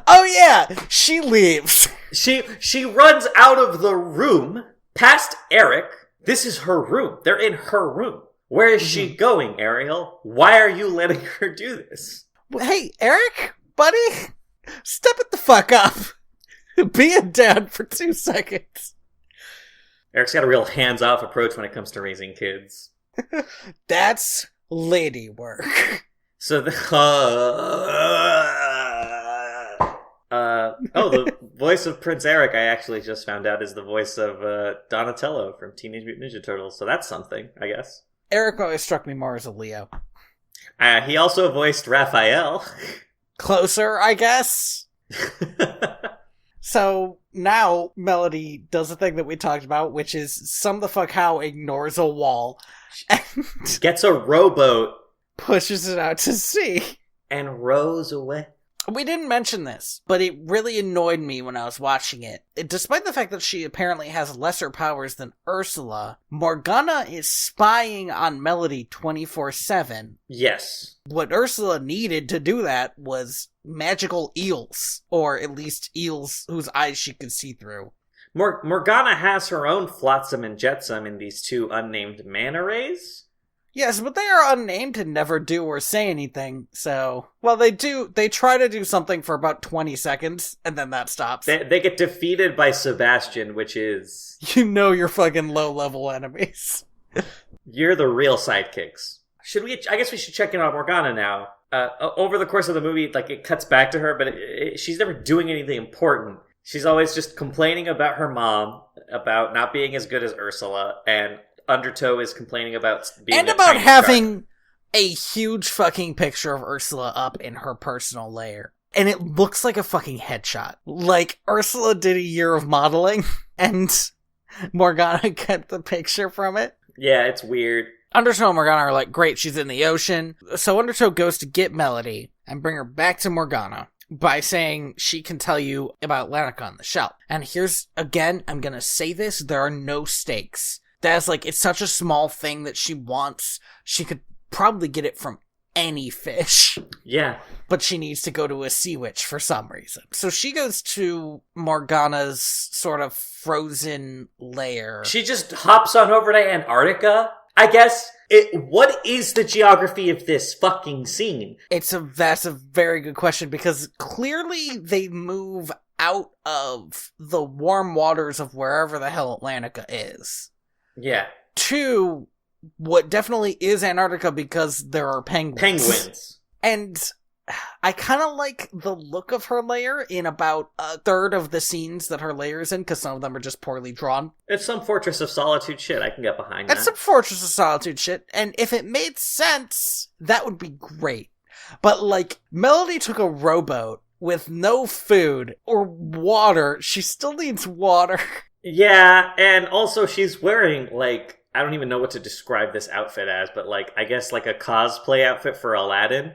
Oh yeah! She leaves. She runs out of the room, past Eric. This is her room. They're in her room. Where is she going, Ariel? Why are you letting her do this? Hey, Eric, buddy, step it the fuck up. Be a dad for 2 seconds. Eric's got a real hands-off approach when it comes to raising kids. That's lady work. So the the voice of Prince Eric, I actually just found out, is the voice of Donatello from Teenage Mutant Ninja Turtles. So that's something, I guess. Eric always struck me more as a Leo. He also voiced Raphael. Closer, I guess. So now Melody does the thing that we talked about, which is some the fuck how ignores a wall. And gets a rowboat. Pushes it out to sea. And rows away. We didn't mention this, but it really annoyed me when I was watching it. Despite the fact that she apparently has lesser powers than Ursula, Morgana is spying on Melody 24/7. Yes. What Ursula needed to do that was magical eels, or at least eels whose eyes she could see through. Morgana has her own flotsam and jetsam in these 2 unnamed manta rays. Yes, but they are unnamed and never do or say anything, so... Well, they try to do something for about 20 seconds, and then that stops. They get defeated by Sebastian, which is... You know you're fucking low-level enemies. You're the real sidekicks. I guess we should check in on Morgana now. Over the course of the movie, like, it cuts back to her, but she's never doing anything important. She's always just complaining about her mom, about not being as good as Ursula, and... Undertow is complaining about being and about having a huge fucking picture of Ursula up in her personal lair. And it looks like a fucking headshot. Like, Ursula did a year of modeling, and Morgana got the picture from it. Yeah, it's weird. Undertow and Morgana are like, great, she's in the ocean. So Undertow goes to get Melody and bring her back to Morgana by saying she can tell you about Lanica on the shell. And here's, again, I'm gonna say this, there are no stakes. That's like, it's such a small thing that she wants. She could probably get it from any fish. Yeah. But she needs to go to a sea witch for some reason. So she goes to Morgana's sort of frozen lair. She just hops on over to Antarctica, I guess. What is the geography of this fucking scene? That's a very good question, because clearly they move out of the warm waters of wherever the hell Atlantica is. Yeah. To what definitely is Antarctica, because there are penguins. And I kind of like the look of her lair in about a third of the scenes that her lair is in, because some of them are just poorly drawn. It's some Fortress of Solitude shit. I can get behind that. It's some Fortress of Solitude shit, and if it made sense, that would be great. But, like, Melody took a rowboat with no food or water. She still needs water. Yeah, and also she's wearing, like, I don't even know what to describe this outfit as, but, like, I guess, like, a cosplay outfit for Aladdin.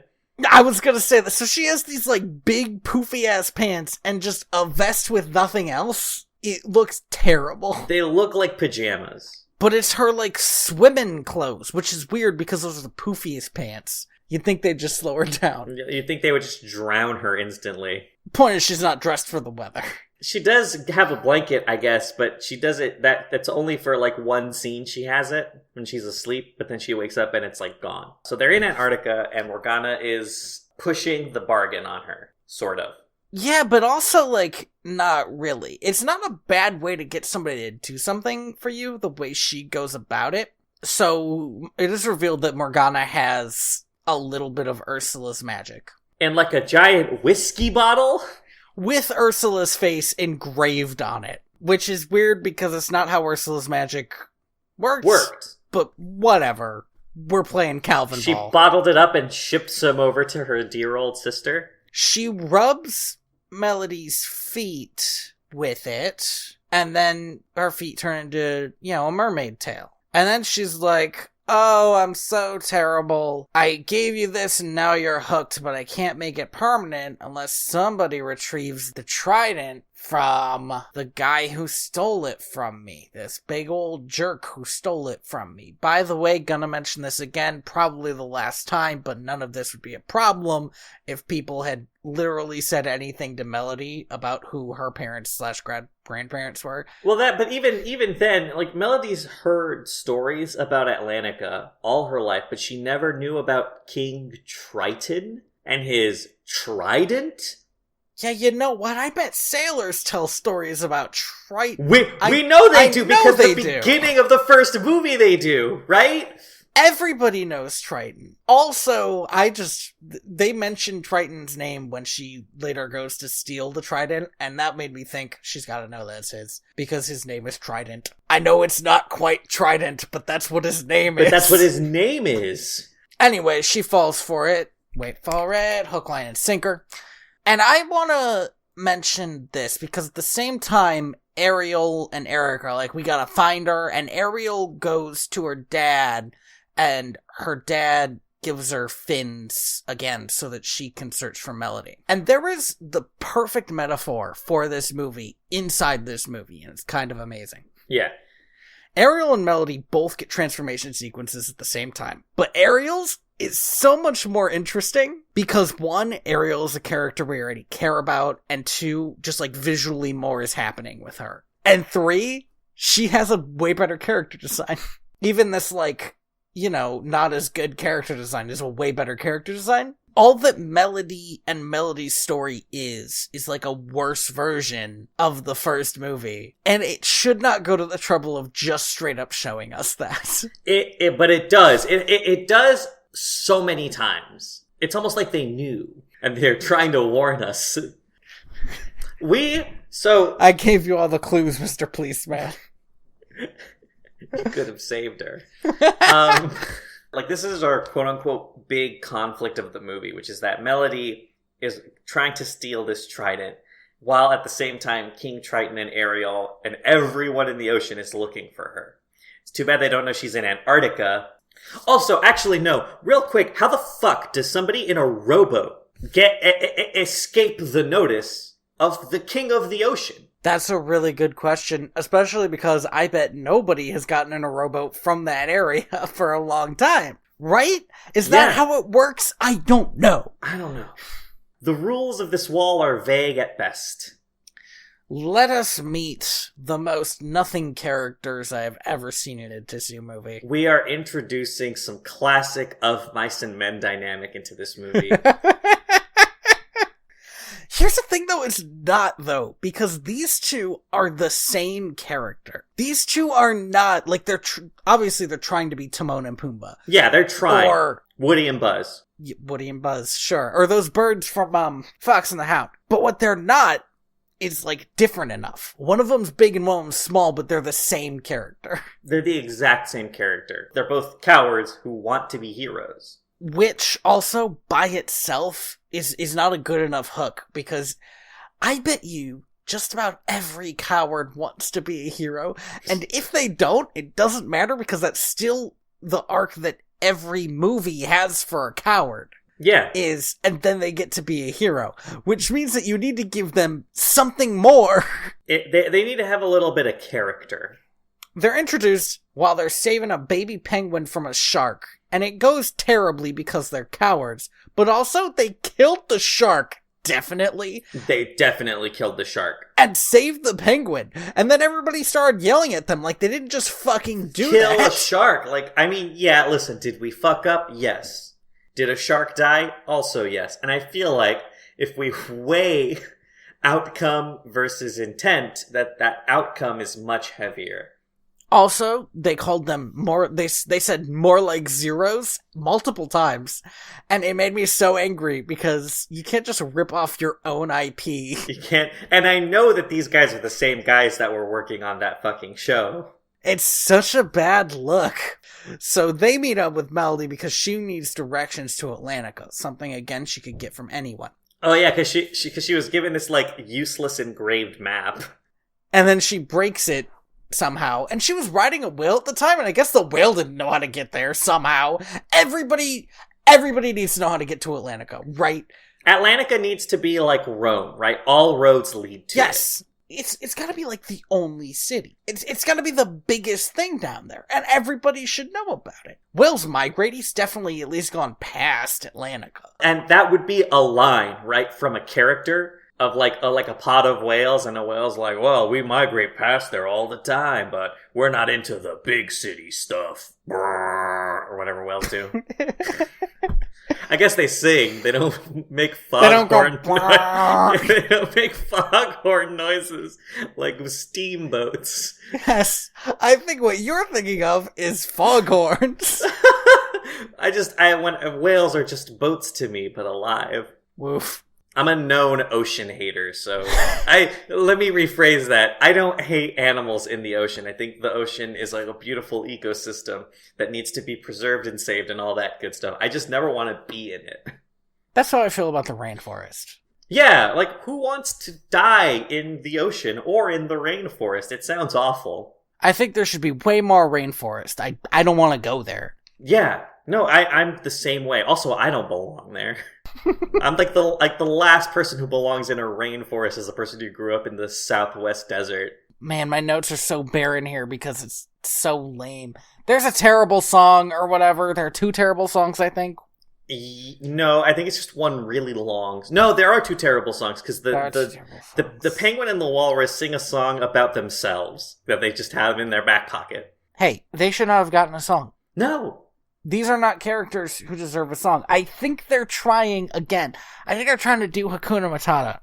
I was gonna say that. So she has these, like, big poofy-ass pants and just a vest with nothing else. It looks terrible. They look like pajamas. But it's her, like, swimming clothes, which is weird because those are the poofiest pants. You'd think they'd just slow her down. You'd think they would just drown her instantly. Point is, she's not dressed for the weather. She does have a blanket, I guess, but she does it, that's only for, like, one scene she has it, when she's asleep, but then she wakes up and it's, like, gone. So they're in Antarctica, and Morgana is pushing the bargain on her, sort of. Yeah, but also, like, not really. It's not a bad way to get somebody to do something for you, the way she goes about it. So, it is revealed that Morgana has a little bit of Ursula's magic. And, like, a giant whiskey bottle? With Ursula's face engraved on it. Which is weird because it's not how Ursula's magic worked. But whatever. We're playing Calvin She Ball. bottled it up and shipped some over to her dear old sister. She rubs Melody's feet with it, and then her feet turn into, a mermaid tail. And then she's like, oh, I'm so terrible. I gave you this and now you're hooked, but I can't make it permanent unless somebody retrieves the trident from the guy who stole it from me. This big old jerk who stole it from me. By the way, gonna mention this again, probably the last time, but none of this would be a problem if people had literally said anything to Melody about who her parents / grandparents were. Well, but even then, like, Melody's heard stories about Atlantica all her life, but she never knew about King Triton and his trident. Yeah, you know what? I bet sailors tell stories about Triton. We know they do because they the beginning of the first movie they do, right? Everybody knows Triton. Also, they mentioned Triton's name when she later goes to steal the trident, and that made me think she's gotta know that's his, because his name is Trident. I know it's not quite Trident, but that's what his name is. But that's what his name is. Anyway, she falls for it. Wait for it. Hook, line, and sinker. And I want to mention this because at the same time, Ariel and Eric are like, we gotta find her, and Ariel goes to her dad, and her dad gives her fins again so that she can search for Melody. And there is the perfect metaphor for this movie inside this movie, and it's kind of amazing. Yeah. Ariel and Melody both get transformation sequences at the same time, but Ariel's is so much more interesting because, one, Ariel is a character we already care about, and two, just like visually more is happening with her. And three, she has a way better character design. Even this, like, not as good character design is a way better character design. All that Melody and Melody's story is like a worse version of the first movie. And it should not go to the trouble of just straight up showing us that. But it does. It does so many times. It's almost like they knew, and they're trying to warn us. I gave you all the clues, Mr. Policeman. You could have saved her. Like, this is our quote-unquote big conflict of the movie, which is that Melody is trying to steal this trident, while at the same time King Triton and Ariel and everyone in the ocean is looking for her. It's too bad they don't know she's in Antarctica. Also, actually, no. Real quick, how the fuck does somebody in a rowboat escape the notice of the king of the ocean? That's a really good question, especially because I bet nobody has gotten in a rowboat from that area for a long time. Right? Is that how it works? I don't know. I don't know. The rules of this wall are vague at best. Let us meet the most nothing characters I have ever seen in a Disney movie. We are introducing some classic of mice and men dynamic into this movie. Here's the thing, though, it's not, though, because these two are the same character. These two are not, like, obviously they're trying to be Timon and Pumbaa. Yeah, they're trying. Or Woody and Buzz. Woody and Buzz, sure. Or those birds from Fox and the Hound. But what they're not is, like, different enough. One of them's big and one of them's small, but they're the same character. They're the exact same character. They're both cowards who want to be heroes. Which also, by itself, is not a good enough hook, because I bet you just about every coward wants to be a hero, and if they don't, it doesn't matter, because that's still the arc that every movie has for a coward. Yeah. And then they get to be a hero, which means that you need to give them something more. They need to have a little bit of character. They're introduced while they're saving a baby penguin from a shark, and it goes terribly because they're cowards, but also they killed the shark, definitely. They definitely killed the shark. And saved the penguin, and then everybody started yelling at them like they didn't just fucking do that. Kill a shark. Like, I mean, yeah, listen, did we fuck up? Yes. Did a shark die? Also yes. And I feel like if we weigh outcome versus intent, that outcome is much heavier. Also, they called them more, they said more like zeros multiple times, and it made me so angry because you can't just rip off your own IP. You can't, and I know that these guys are the same guys that were working on that fucking show. It's such a bad look. So they meet up with Melody because she needs directions to Atlantica, something again she could get from anyone. Oh yeah, because she was given this like useless engraved map, and then she breaks it somehow, and she was riding a whale at the time, and I guess the whale didn't know how to get there somehow. Everybody needs to know how to get to Atlantica, right? Atlantica needs to be like Rome, right? All roads lead to Yes. It's gotta be like the only city. It's gotta be the biggest thing down there, and everybody should know about it. Whales migrate, he's definitely at least gone past Atlantica. And that would be a line, right, from a character of like a pod of whales, and a whale's like, well, we migrate past there all the time, but we're not into the big city stuff. Or whatever whales do. I guess they sing. They don't make foghorn. They don't make foghorn noises like steamboats. Yes, I think what you're thinking of is foghorns. Whales are just boats to me, but alive. Woof. I'm a known ocean hater, so let me rephrase that. I don't hate animals in the ocean. I think the ocean is like a beautiful ecosystem that needs to be preserved and saved and all that good stuff. I just never want to be in it. That's how I feel about the rainforest. Yeah, like who wants to die in the ocean or in the rainforest? It sounds awful. I think there should be way more rainforest. I don't want to go there. Yeah. No, I'm the same way. Also, I don't belong there. I'm like the last person who belongs in a rainforest is the person who grew up in the Southwest desert. Man, my notes are so barren here because it's so lame. There's a terrible song or whatever. There are two terrible songs, I think. No, I think it's just one really long. No, there are two terrible songs because the penguin and the walrus sing a song about themselves that they just have in their back pocket. Hey, they should not have gotten a song. No. These are not characters who deserve a song. I think they're trying, again, I think they're trying to do Hakuna Matata.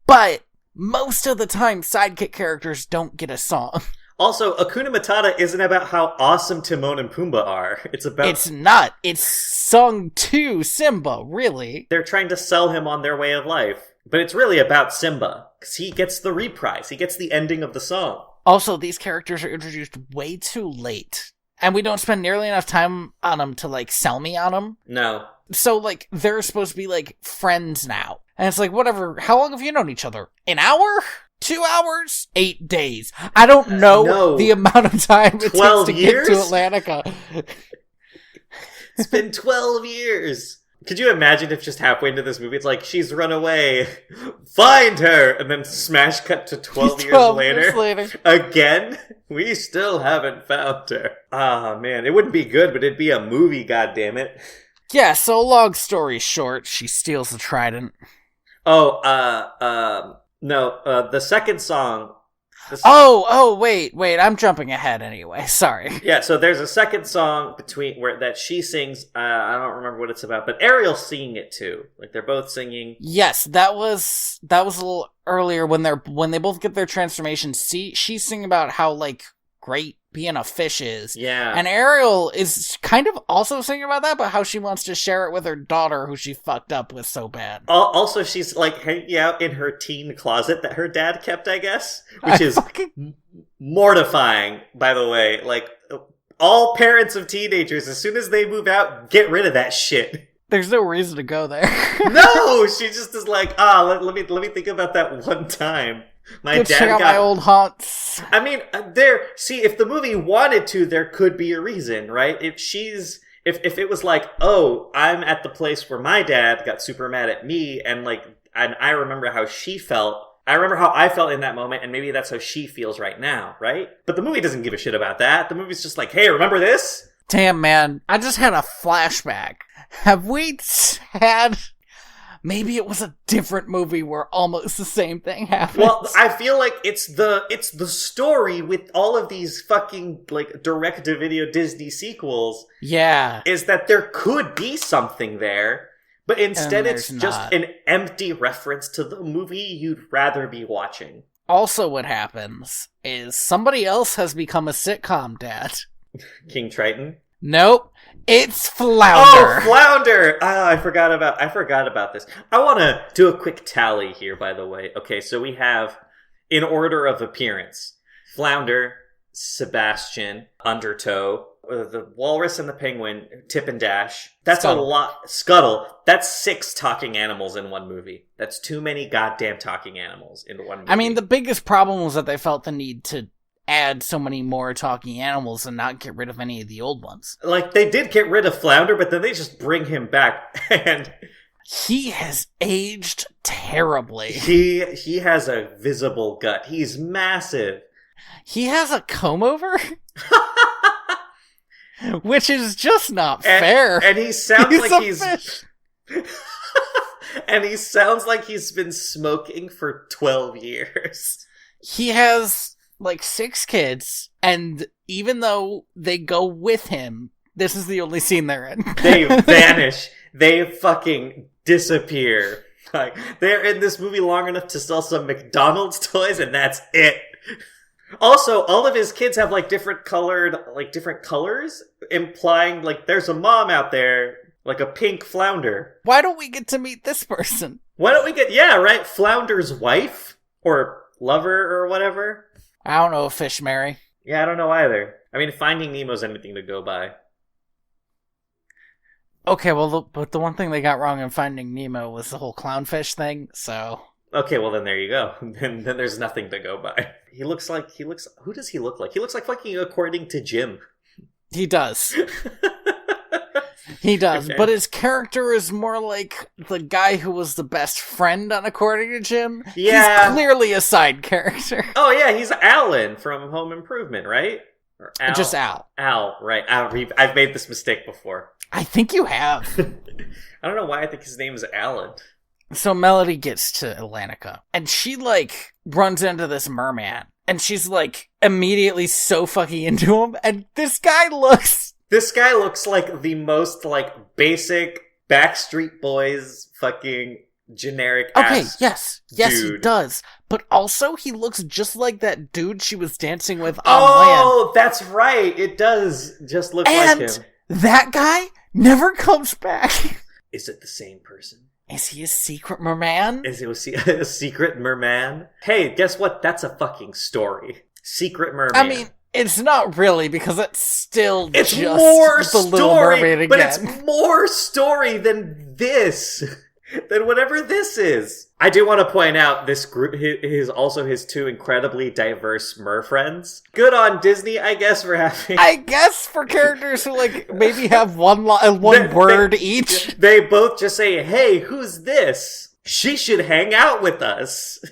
But most of the time, sidekick characters don't get a song. Also, Hakuna Matata isn't about how awesome Timon and Pumbaa are. It's not. It's sung to Simba, really. They're trying to sell him on their way of life. But it's really about Simba, because he gets the reprise. He gets the ending of the song. Also, these characters are introduced way too late. And we don't spend nearly enough time on them to, like, sell me on them. No. So, like, they're supposed to be, like, friends now. And it's like, whatever, how long have you known each other? An hour? 2 hours? 8 days. I don't know the amount of time it takes to get to Atlantica. It's been 12 years. Could you imagine if just halfway into this movie, it's like, she's run away, find her, and then smash cut to 12 years later. Again? We still haven't found her. Ah, man, it wouldn't be good, but it'd be a movie, goddammit. Yeah, so long story short, she steals the trident. Oh, the second song... Wait, I'm jumping ahead anyway, sorry. Yeah, so there's a second song that she sings, I don't remember what it's about, but Ariel's singing it too. Like, they're both singing. Yes, that was a little earlier when they both get their transformation. She's singing about how, like, great being a fish is. Yeah. And Ariel is kind of also singing about that, but how she wants to share it with her daughter who she fucked up with so bad. Also, she's, like, hanging out in her teen closet that her dad kept, I guess. Which is mortifying, by the way. Like, all parents of teenagers, as soon as they move out, get rid of that shit. There's no reason to go there. No! She just is like, let me think about that one time. My dad got my old haunts. I mean, if the movie wanted to, there could be a reason, right? If it was like, oh, I'm at the place where my dad got super mad at me, and I remember how she felt, I remember how I felt in that moment, and maybe that's how she feels right now, right? But the movie doesn't give a shit about that. The movie's just like, hey, remember this? Damn, man. I just had a flashback. Have we had... Maybe it was a different movie where almost the same thing happens. Well, I feel like it's the story with all of these fucking, like, direct-to-video Disney sequels. Yeah. Is that there could be something there, but instead it's just not. an empty reference to the movie you'd rather be watching. Also what happens is somebody else has become a sitcom dad. King Triton? Nope. It's Flounder. Oh, Flounder! I forgot about this. I want to do a quick tally here, by the way. Okay, so we have, in order of appearance, Flounder, Sebastian, Undertow, the Walrus and the Penguin, Tip and Dash. That's Scuttle. a lot. Scuttle. That's 6 talking animals in one movie. That's too many goddamn talking animals in one movie. I mean, the biggest problem was that they felt the need to add so many more talking animals and not get rid of any of the old ones. Like, they did get rid of Flounder, but then they just bring him back, and he has aged terribly. He has a visible gut. He's massive. He has a comb-over? Which is just not fair. And he sounds like he's... fish. And he sounds like he's been smoking for 12 years. He has, like, 6 kids, and even though they go with him, this is the only scene they're in. They vanish. They fucking disappear. Like, they're in this movie long enough to sell some McDonald's toys, and that's it. Also, all of his kids have, like, different colors, implying, like, there's a mom out there, like a pink Flounder. Why don't we get to meet this person? Why don't we get, yeah, right, Flounder's wife? Or lover, or whatever? I don't know, Fish Mary. Yeah, I don't know either. I mean, Finding Nemo's anything to go by. Okay, well, but the one thing they got wrong in Finding Nemo was the whole clownfish thing, so... Okay, well then there you go. Then there's nothing to go by. Who does he look like? He looks like fucking According to Jim. He does. He does, Okay. But his character is more like the guy who was the best friend on According to Jim. Yeah. He's clearly a side character. Oh yeah, he's Alan from Home Improvement, right? Or Al? Just Al. Al, right. I've made this mistake before. I think you have. I don't know why I think his name is Alan. So Melody gets to Atlantica, and she, like, runs into this merman, and she's, like, immediately so fucking into him, and this guy looks like the most, like, basic Backstreet Boys fucking generic ass yes, dude. he does. But also, he looks just like that dude she was dancing with on Oh, land. that's right. It does just look And like him. that guy never comes back. Is it the same person? Is he a secret merman? Is it a secret merman? Hey, guess what? That's a fucking story. Secret merman. I mean, it's not really, because it's still it's just more the story, Little Mermaid again. but it's more story than this. Than whatever this is. I do want to point out this group is also his 2 incredibly diverse mer friends. Good on Disney, I guess, for having... I guess for characters who, like, maybe have one word each. They both just say, hey, who's this? She should hang out with us.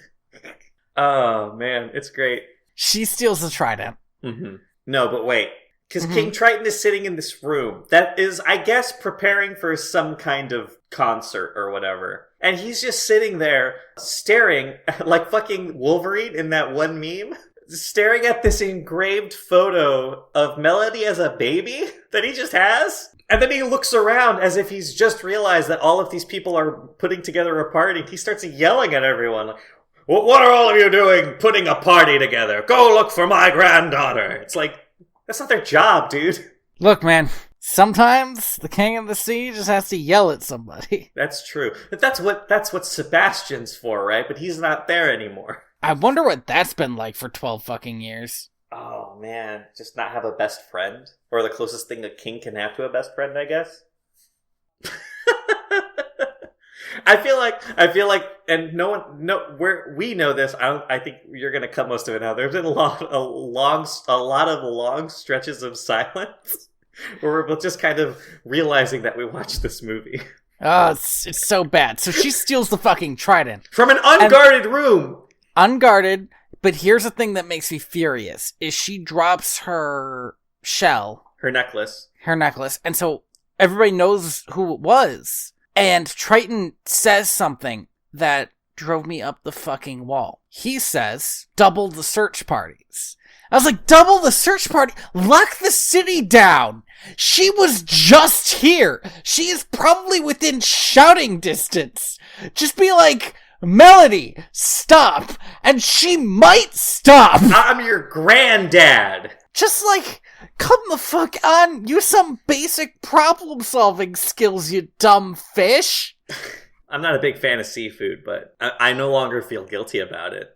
Oh, man, it's great. She steals the trident. Mm-hmm. No, but wait. Because Mm-hmm. King Triton is sitting in this room that is, I guess, preparing for some kind of concert or whatever. And he's just sitting there staring like fucking Wolverine in that one meme. Staring at this engraved photo of Melody as a baby that he just has. And then he looks around as if he's just realized that all of these people are putting together a party. He starts yelling at everyone. Like, what are all of you doing putting a party together? Go look for my granddaughter. It's like, that's not their job, dude. Look, man, sometimes the king of the sea just has to yell at somebody. That's true. But that's what Sebastian's for, right? But he's not there anymore. I wonder what that's been like for 12 fucking years. Oh, man. Just not have a best friend? Or the closest thing a king can have to a best friend, I guess? I feel like, and we know this. I think you're gonna cut most of it out. There's been a lot of long stretches of silence where we're both just kind of realizing that we watched this movie. Oh, it's so bad. So she steals the fucking trident From an unguarded room Unguarded, but here's the thing that makes me furious, is she drops her shell. Her necklace. And so everybody knows who it was. And Triton says something that drove me up the fucking wall. He says, double the search parties. I was like, double the search party? Lock the city down! She was just here! She is probably within shouting distance! Just be like, Melody, stop! And she might stop! I'm your granddad! Just like, come the fuck on! Use some basic problem-solving skills, you dumb fish! I'm not a big fan of seafood, but I no longer feel guilty about it.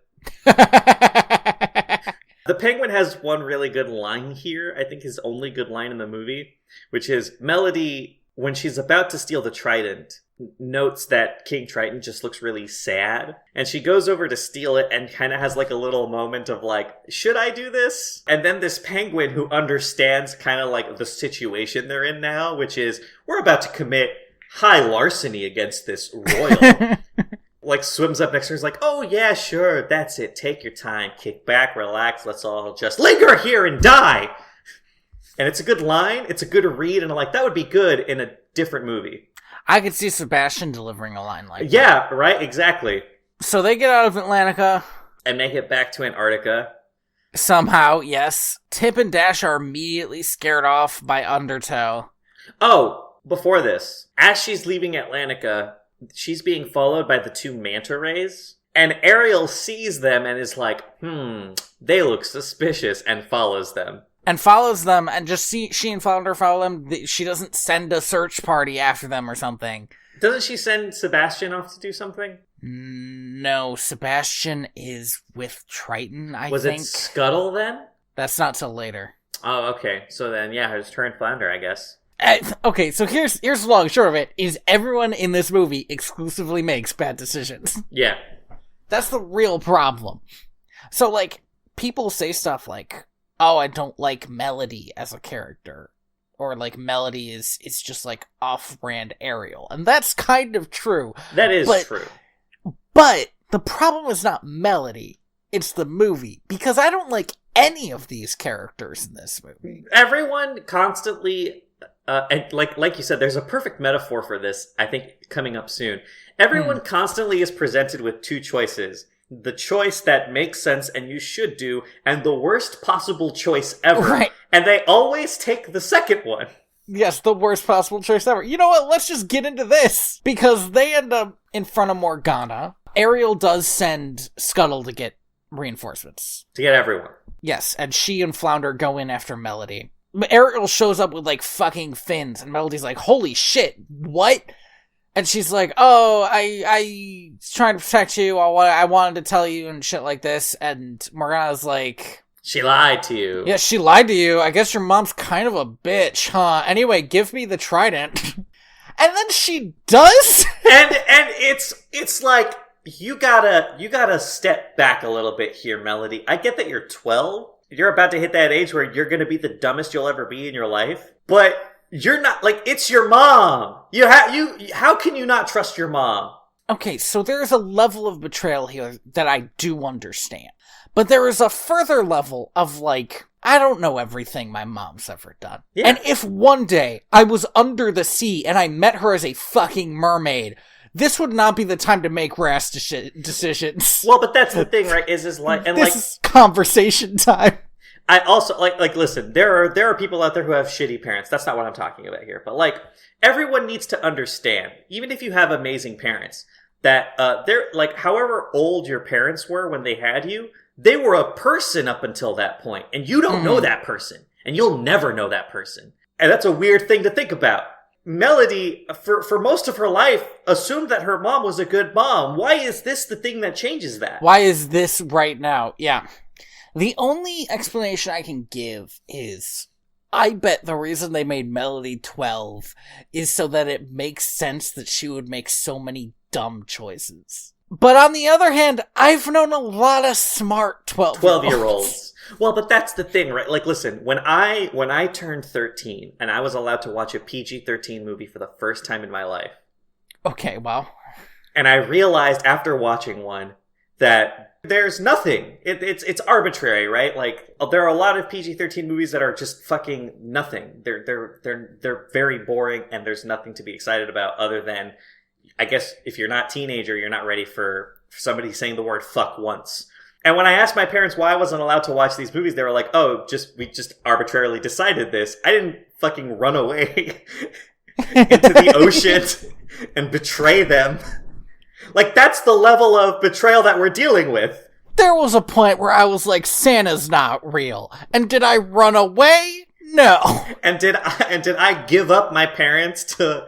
The Penguin has one really good line here, I think his only good line in the movie, which is Melody, when she's about to steal the trident, notes that King Triton just looks really sad, and she goes over to steal it and kind of has like a little moment of like, should I do this? And then this penguin who understands kind of like the situation they're in now, which is, we're about to commit high larceny against this royal. Like, swims up next to her, is like, oh yeah, sure, that's it, take your time, kick back, relax, let's all just linger here and die! And it's a good line, it's a good read, and I'm like, that would be good in a different movie. I could see Sebastian delivering a line like that. Yeah, right, exactly. So they get out of Atlantica. And make it back to Antarctica. Somehow, yes. Tip and Dash are immediately scared off by Undertow. Oh, before this, as she's leaving Atlantica, she's being followed by the two manta rays, and Ariel sees them and is like, they look suspicious, and follows them. And just she and Flounder follow them. She doesn't send a search party after them or something. Doesn't she send Sebastian off to do something? No, Sebastian is with Triton, I think. Was it Scuttle then? That's not till later. Oh, okay. So then, yeah, it's her and Flounder, I guess. Okay, so here's the long and short of it, is everyone in this movie exclusively makes bad decisions. Yeah. That's the real problem. So, like, people say stuff like, oh, I don't like Melody as a character. Or, like, Melody is just, like, off-brand Ariel. And that's kind of true. That is true. But the problem is not Melody. It's the movie. Because I don't like any of these characters in this movie. Everyone constantly... and like you said, there's a perfect metaphor for this, I think, coming up soon. Everyone constantly is presented with two choices. The choice that makes sense and you should do, and the worst possible choice ever. Right. And they always take the second one. Yes, the worst possible choice ever. You know what? Let's just get into this. Because they end up in front of Morgana. Ariel does send Scuttle to get reinforcements. To get everyone. Yes, and she and Flounder go in after Melody. Ariel shows up with, like, fucking fins, and Melody's like, holy shit, what? And she's like, oh, I was trying to protect you, I wanted to tell you, and shit like this, and Morgana's like... She lied to you. Yeah, she lied to you, I guess your mom's kind of a bitch, huh? Anyway, give me the trident. And then she does? and it's like, you gotta step back a little bit here, Melody. I get that you're 12, you're about to hit that age where you're going to be the dumbest you'll ever be in your life. But you're not, like, it's your mom. How can you not trust your mom? Okay, so there's a level of betrayal here that I do understand. But there is a further level of, like, I don't know everything my mom's ever done. Yeah. And if one day I was under the sea and I met her as a fucking mermaid, this would not be the time to make rash decisions. Well, but that's the thing, right? Is conversation time. I also like listen. There are people out there who have shitty parents. That's not what I'm talking about here. But like, everyone needs to understand, even if you have amazing parents, that they're like, however old your parents were when they had you, they were a person up until that point, and you don't know that person, and you'll never know that person, and that's a weird thing to think about. Melody, for most of her life, assumed that her mom was a good mom. Why is this the thing that changes that? Why is this right now? Yeah. The only explanation I can give is, I bet the reason they made Melody 12 is so that it makes sense that she would make so many dumb choices. But on the other hand, I've known a lot of smart 12-year-olds. Well, but that's the thing, right? Like, listen, when I turned 13 and I was allowed to watch a PG-13 movie for the first time in my life. Okay, well. And I realized after watching one that There's nothing. It's arbitrary, right? Like, there are a lot of PG-13 movies that are just fucking nothing. They're very boring, and there's nothing to be excited about other than, I guess, if you're not teenager, you're not ready for somebody saying the word fuck once. And when I asked my parents why I wasn't allowed to watch these movies, they were like, oh, we just arbitrarily decided this. I didn't fucking run away into the ocean and betray them. Like, that's the level of betrayal that we're dealing with. There was a point where I was like, Santa's not real. And did I run away? No. And did I give up my parents to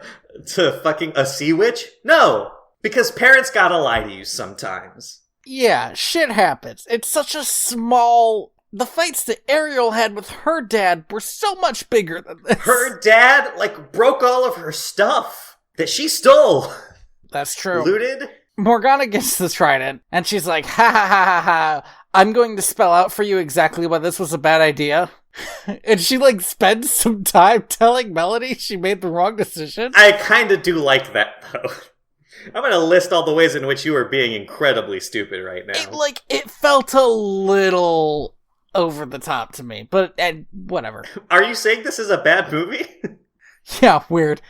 fucking a sea witch? No. Because parents gotta lie to you sometimes. Yeah, shit happens. It's such a small... The fights that Ariel had with her dad were so much bigger than this. Her dad, like, broke all of her stuff that she stole. That's true. Looted. Morgana gets the trident, and she's like, ha ha ha ha ha, I'm going to spell out for you exactly why this was a bad idea. And she, like, spends some time telling Melody she made the wrong decision. I kinda do like that, though. I'm gonna list all the ways in which you are being incredibly stupid right now. It felt a little over the top to me, but whatever. Are you saying this is a bad movie? Yeah, weird.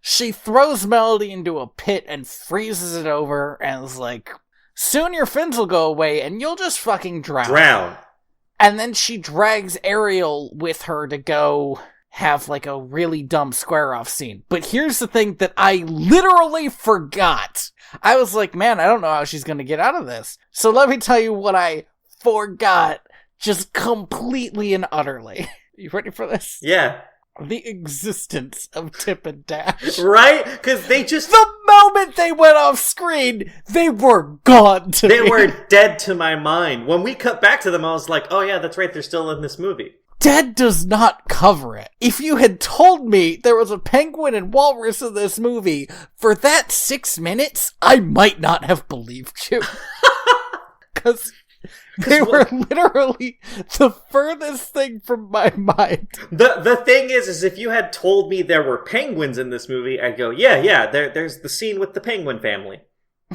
She throws Melody into a pit and freezes it over and is like, soon your fins will go away and you'll just fucking drown. And then she drags Ariel with her to go have like a really dumb square-off scene. But here's the thing that I literally forgot. I was like, man, I don't know how she's gonna get out of this. So let me tell you what I forgot, just completely and utterly. You ready for this? Yeah. The existence of Tip and Dash. Right? Because they just... The moment they went off screen, they were gone to me. They were dead to my mind. When we cut back to them, I was like, oh yeah, that's right, they're still in this movie. Dead does not cover it. If you had told me there was a penguin and walrus in this movie for that 6 minutes, I might not have believed you. Because they were literally the furthest thing from my mind. The thing is if you had told me there were penguins in this movie, I'd go, yeah, there's the scene with the penguin family.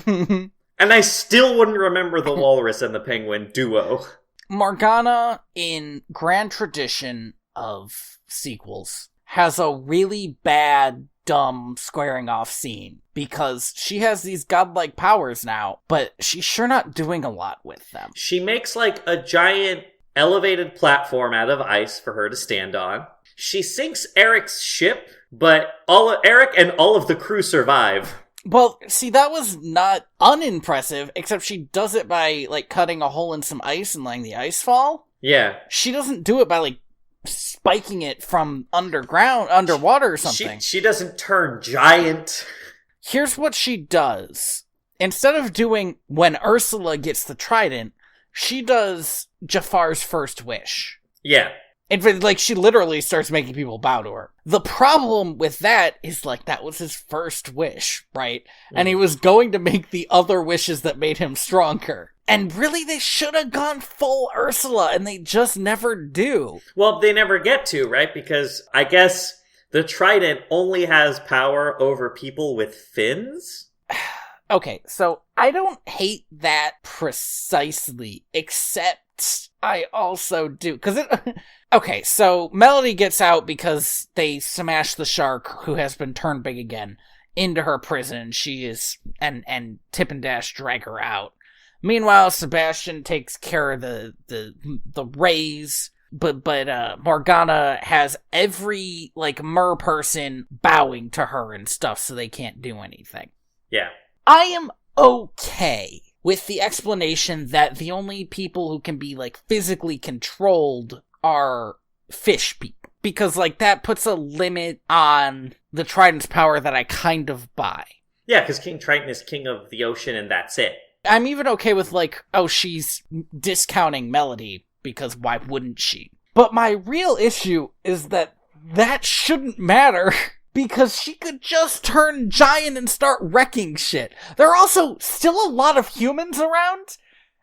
And I still wouldn't remember the walrus and the penguin duo. Morgana, in grand tradition of sequels, has a really bad, dumb squaring off scene because she has these godlike powers now, but she's sure not doing a lot with them. She makes like a giant elevated platform out of ice for her to stand on. She sinks Eric's ship, but Eric and all of the crew survive. Well, see, that was not unimpressive, except she does it by, like, cutting a hole in some ice and letting the ice fall. Yeah. She doesn't do it by, like, spiking it from underwater or something. She doesn't turn giant. Here's what she does. Instead of doing when Ursula gets the trident, she does Jafar's first wish. Yeah. In fact, like, she literally starts making people bow to her. The problem with that is, like, that was his first wish, right? And he was going to make the other wishes that made him stronger. And really, they should have gone full Ursula, and they just never do. Well, they never get to, right? Because I guess the trident only has power over people with fins? Okay, so I don't hate that precisely, except I also do. Because okay, so Melody gets out because they smash the shark, who has been turned big again, into her prison. She is, and Tip and Dash drag her out. Meanwhile, Sebastian takes care of the rays, but Morgana has every, like, mer person bowing to her and stuff, so they can't do anything. Yeah. I am okay with the explanation that the only people who can be, like, physically controlled are fish people. Because, like, that puts a limit on the Trident's power that I kind of buy. Yeah, because King Triton is king of the ocean and that's it. I'm even okay with, like, oh, she's discounting Melody, because why wouldn't she? But my real issue is that shouldn't matter, because she could just turn giant and start wrecking shit. There are also still a lot of humans around,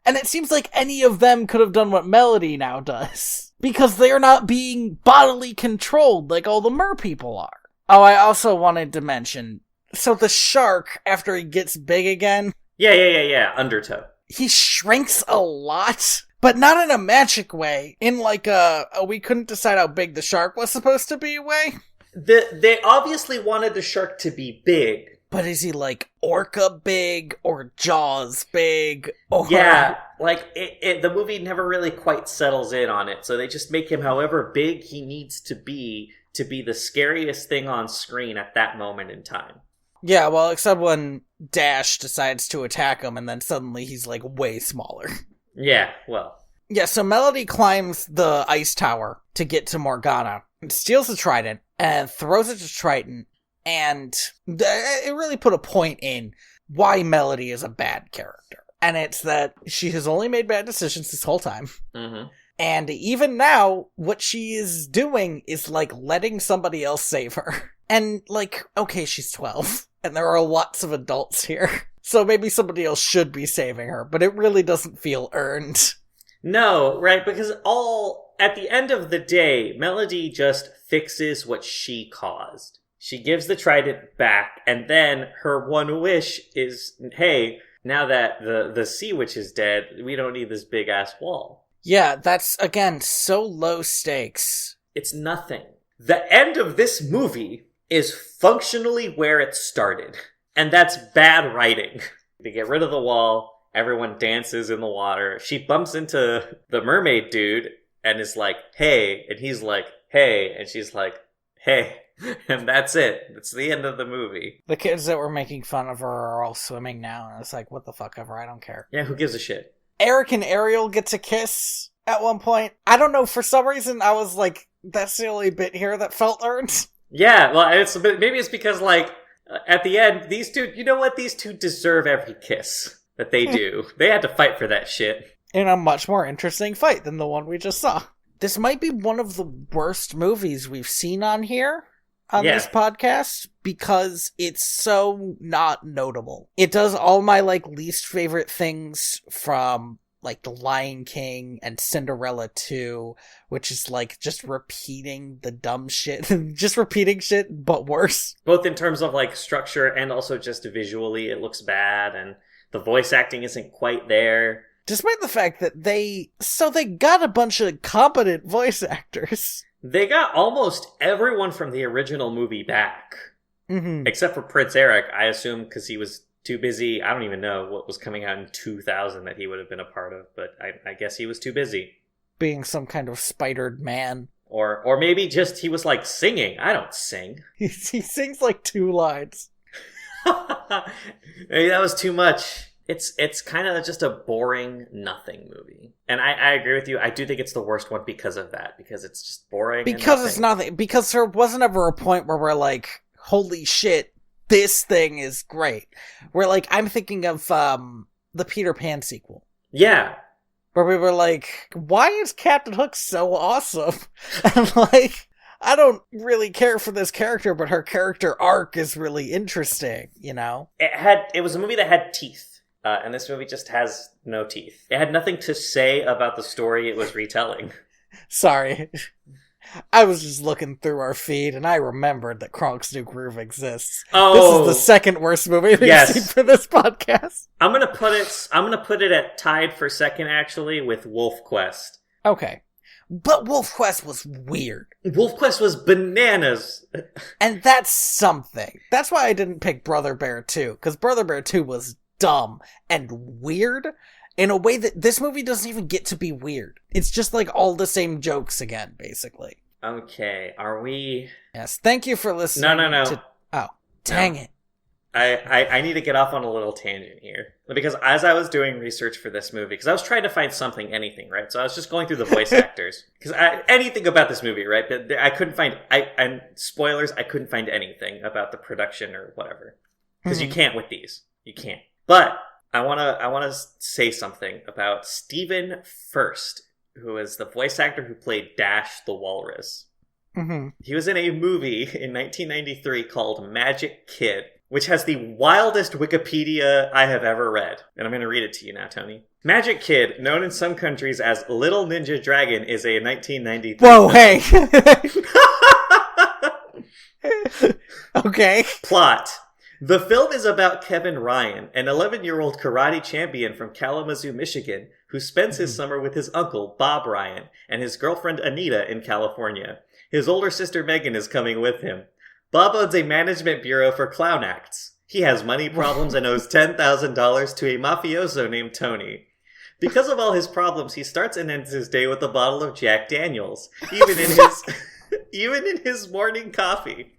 and it seems like any of them could have done what Melody now does. Because they're not being bodily controlled like all the mer people are. Oh, I also wanted to mention, so the shark, after he gets big again... Yeah, Undertow. he shrinks a lot, but not in a magic way. In like a we couldn't decide how big the shark was supposed to be way. They obviously wanted the shark to be big. But is he like orca big or Jaws big? Or... Yeah, like the movie never really quite settles in on it, so they just make him however big he needs to be the scariest thing on screen at that moment in time. Yeah, well, except when Dash decides to attack him and then suddenly he's like way smaller. Yeah, well. Yeah, so Melody climbs the ice tower to get to Morgana, and steals the trident, and throws it to Triton, and it really put a point in why Melody is a bad character. And it's that she has only made bad decisions this whole time. Mm-hmm. And even now, what she is doing is, like, letting somebody else save her. And, like, okay, she's 12, and there are lots of adults here. So maybe somebody else should be saving her, but it really doesn't feel earned. No, right, because at the end of the day, Melody just fixes what she caused. She gives the trident back, and then her one wish is, hey, now that the sea witch is dead, we don't need this big-ass wall. Yeah, that's, again, so low stakes. It's nothing. The end of this movie is functionally where it started, and that's bad writing. They get rid of the wall, everyone dances in the water, she bumps into the mermaid dude, and is like, hey, and he's like, hey, and she's like, hey. And that's it. That's the end of the movie. The kids that were making fun of her are all swimming now, and it's like, what the fuck ever, I don't care. Yeah, who gives a shit? Eric and Ariel get to kiss at one point. I don't know, for some reason I was like, that's the only bit here that felt earned. Yeah, well, maybe it's because, like, at the end, these two, you know what? These two deserve every kiss that they do. They had to fight for that shit. In a much more interesting fight than the one we just saw. This might be one of the worst movies we've seen on here. On this podcast, because it's so not notable. It does all my, like, least favorite things from, like, The Lion King and Cinderella 2, which is, like, just repeating the dumb shit. Just repeating shit, but worse. Both in terms of, like, structure and also just visually, it looks bad, and the voice acting isn't quite there. Despite the fact that they got a bunch of competent voice actors. They got almost everyone from the original movie back. Mm-hmm. Except for Prince Eric, I assume, because he was too busy. I don't even know what was coming out in 2000 that he would have been a part of, but I guess he was too busy. Being some kind of spidered man. Or maybe just he was, like, singing. I don't sing. He sings, like, 2 lines. Maybe that was too much. It's kind of just a boring nothing movie. And I agree with you. I do think it's the worst one because of that. Because it's just boring. Because it's nothing. Because there wasn't ever a point where we're like, holy shit, this thing is great. Where, like, I'm thinking of the Peter Pan sequel. Yeah. Where we were like, why is Captain Hook so awesome? And, like, I don't really care for this character, but her character arc is really interesting, you know? It was a movie that had teeth. And this movie just has no teeth. It had nothing to say about the story it was retelling. Sorry. I was just looking through our feed, and I remembered that Kronk's New Groove exists. Oh, this is the second worst movie we've seen for this podcast. I'm gonna put it at tied for second, actually, with Wolf Quest. Okay. But Wolf Quest was weird. Wolf Quest was bananas. And that's something. That's why I didn't pick Brother Bear 2, because Brother Bear 2 was dumb and weird in a way that this movie doesn't even get to be weird. It's just like all the same jokes again, basically. Okay, are we... Yes, thank you for listening. No. Oh, dang it. I need to get off on a little tangent here. Because as I was doing research for this movie, because I was trying to find anything, right? So I was just going through the voice actors. Because anything about this movie, right? But I couldn't find... and spoilers, I couldn't find anything about the production or whatever. Because you can't with these. You can't. But I wanna say something about Stephen Furst, who is the voice actor who played Dash the Walrus. Mm-hmm. He was in a movie in 1993 called Magic Kid, which has the wildest Wikipedia I have ever read. And I'm going to read it to you now, Tony. Magic Kid, known in some countries as Little Ninja Dragon, is a 1993 Whoa, hey! Okay. Plot. The film is about Kevin Ryan, an 11-year-old karate champion from Kalamazoo, Michigan, who spends his summer with his uncle, Bob Ryan, and his girlfriend Anita in California. His older sister Megan is coming with him. Bob owns a management bureau for clown acts. He has money problems and owes $10,000 to a mafioso named Tony. Because of all his problems, he starts and ends his day with a bottle of Jack Daniels, even in his morning coffee.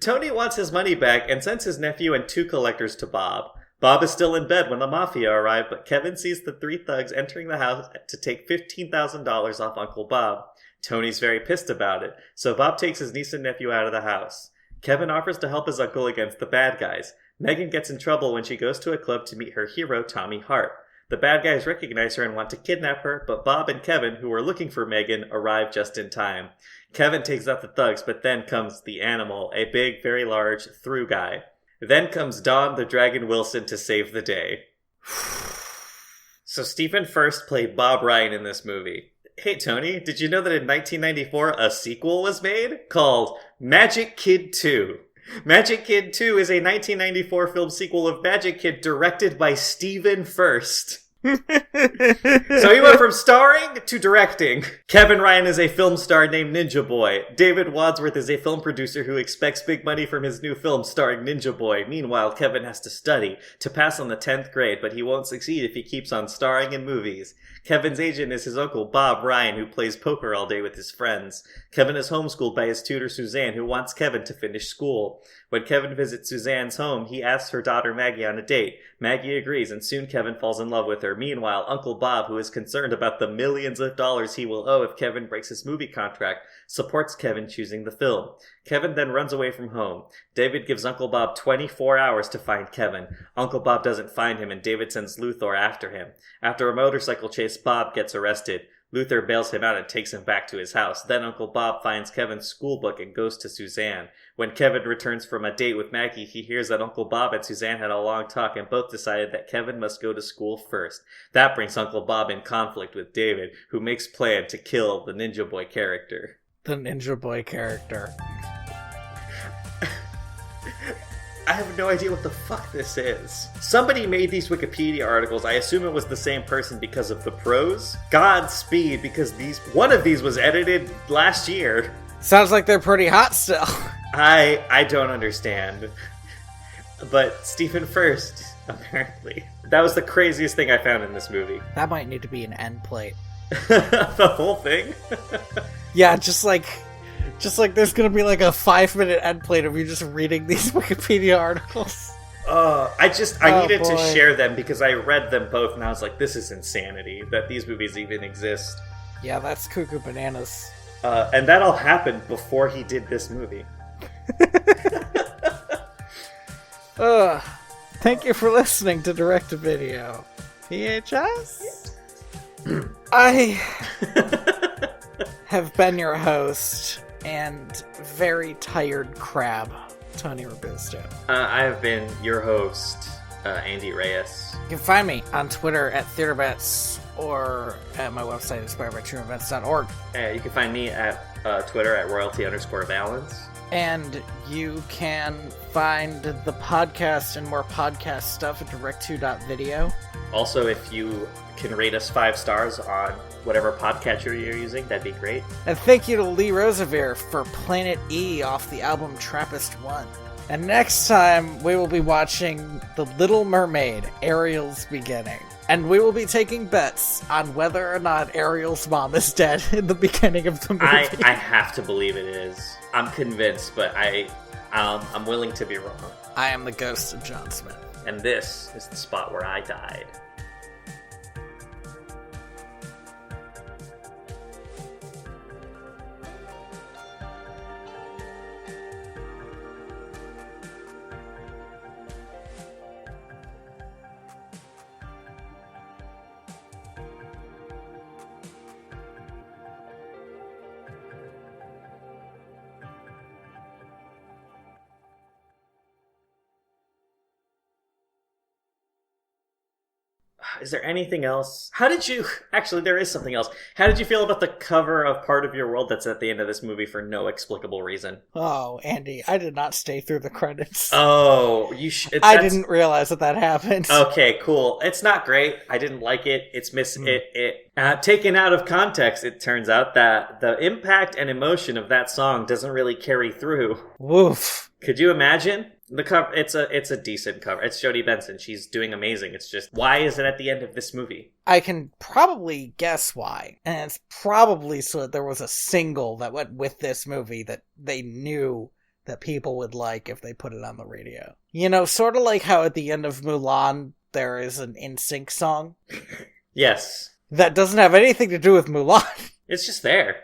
Tony wants his money back and sends his nephew and 2 collectors to Bob. Bob is still in bed when the mafia arrive, but Kevin sees the 3 thugs entering the house to take $15,000 off Uncle Bob. Tony's very pissed about it, so Bob takes his niece and nephew out of the house. Kevin offers to help his uncle against the bad guys. Megan gets in trouble when she goes to a club to meet her hero, Tommy Hart. The bad guys recognize her and want to kidnap her, but Bob and Kevin, who are looking for Megan, arrive just in time. Kevin takes out the thugs, but then comes the Animal, a big, very large, through guy. Then comes Don the Dragon Wilson to save the day. So Stephen Furst played Bob Ryan in this movie. Hey Tony, did you know that in 1994 a sequel was made called Magic Kid 2? Magic Kid 2 is a 1994 film sequel of Magic Kid directed by Stephen Furst. So he went from starring to directing. Kevin Ryan is a film star named Ninja Boy. David Wadsworth is a film producer who expects big money from his new film starring Ninja Boy. Meanwhile, Kevin has to study to pass on the 10th grade, but he won't succeed if he keeps on starring in movies. Kevin's agent is his uncle Bob Ryan, who plays poker all day with his friends. Kevin is homeschooled by his tutor Suzanne, who wants Kevin to finish school. When Kevin visits Suzanne's home, he asks her daughter Maggie on a date. Maggie agrees, and soon Kevin falls in love with her. Meanwhile, Uncle Bob, who is concerned about the millions of dollars he will owe if Kevin breaks his movie contract, supports Kevin choosing the film. Kevin then runs away from home. David gives Uncle Bob 24 hours to find Kevin. Uncle Bob doesn't find him, and David sends Luthor after him. After a motorcycle chase, Bob gets arrested. Luthor bails him out and takes him back to his house. Then Uncle Bob finds Kevin's school book and goes to Suzanne. When Kevin returns from a date with Maggie, he hears that Uncle Bob and Suzanne had a long talk and both decided that Kevin must go to school first. That brings Uncle Bob in conflict with David, who makes plan to kill the Ninja Boy character. The Ninja Boy character. I have no idea what the fuck this is. Somebody made these Wikipedia articles. I assume it was the same person because of the prose. Godspeed, because one of these was edited last year. Sounds like they're pretty hot still. I don't understand. But Stephen Furst, apparently. That was the craziest thing I found in this movie. That might need to be an end plate. The whole thing? Yeah, just like there's gonna be like a 5-minute end plate of you just reading these Wikipedia articles. I needed to share them because I read them both and I was like, this is insanity that these movies even exist. Yeah, that's cuckoo bananas. And that all happened before he did this movie. Thank you for listening to Direct-to-Video. VHS? I have been your host and very tired crab, Tony Robusto. I have been your host, Andy Reyes. You can find me on Twitter at TheaterBets or at my website, inspiredbytrueevents.org. You can find me at Twitter at royalty_valence. And you can find the podcast and more podcast stuff at direct2.video. Also, if you can rate us 5 stars on whatever podcatcher you're using, that'd be great. And thank you to Lee Rosevere for Planet E off the album Trappist 1. And next time, we will be watching The Little Mermaid, Ariel's Beginning. And we will be taking bets on whether or not Ariel's mom is dead in the beginning of the movie. I have to believe it is. I'm convinced, but I'm willing to be wrong. I am the ghost of John Smith. And this is the spot where I died. Is there anything else? How did you... Actually, there is something else. How did you feel about the cover of Part of Your World that's at the end of this movie for no explicable reason? Oh, Andy, I did not stay through the credits. Oh, I didn't realize that happened. Okay, cool. It's not great. I didn't like it. It's taken out of context, it turns out that the impact and emotion of that song doesn't really carry through. Woof. Could you imagine? The cover, it's a decent cover. It's Jodie Benson. She's doing amazing. It's just, why is it at the end of this movie? I can probably guess why. And it's probably so that there was a single that went with this movie that they knew that people would like if they put it on the radio. You know, sort of like how at the end of Mulan, there is an NSYNC song. Yes. That doesn't have anything to do with Mulan. It's just there.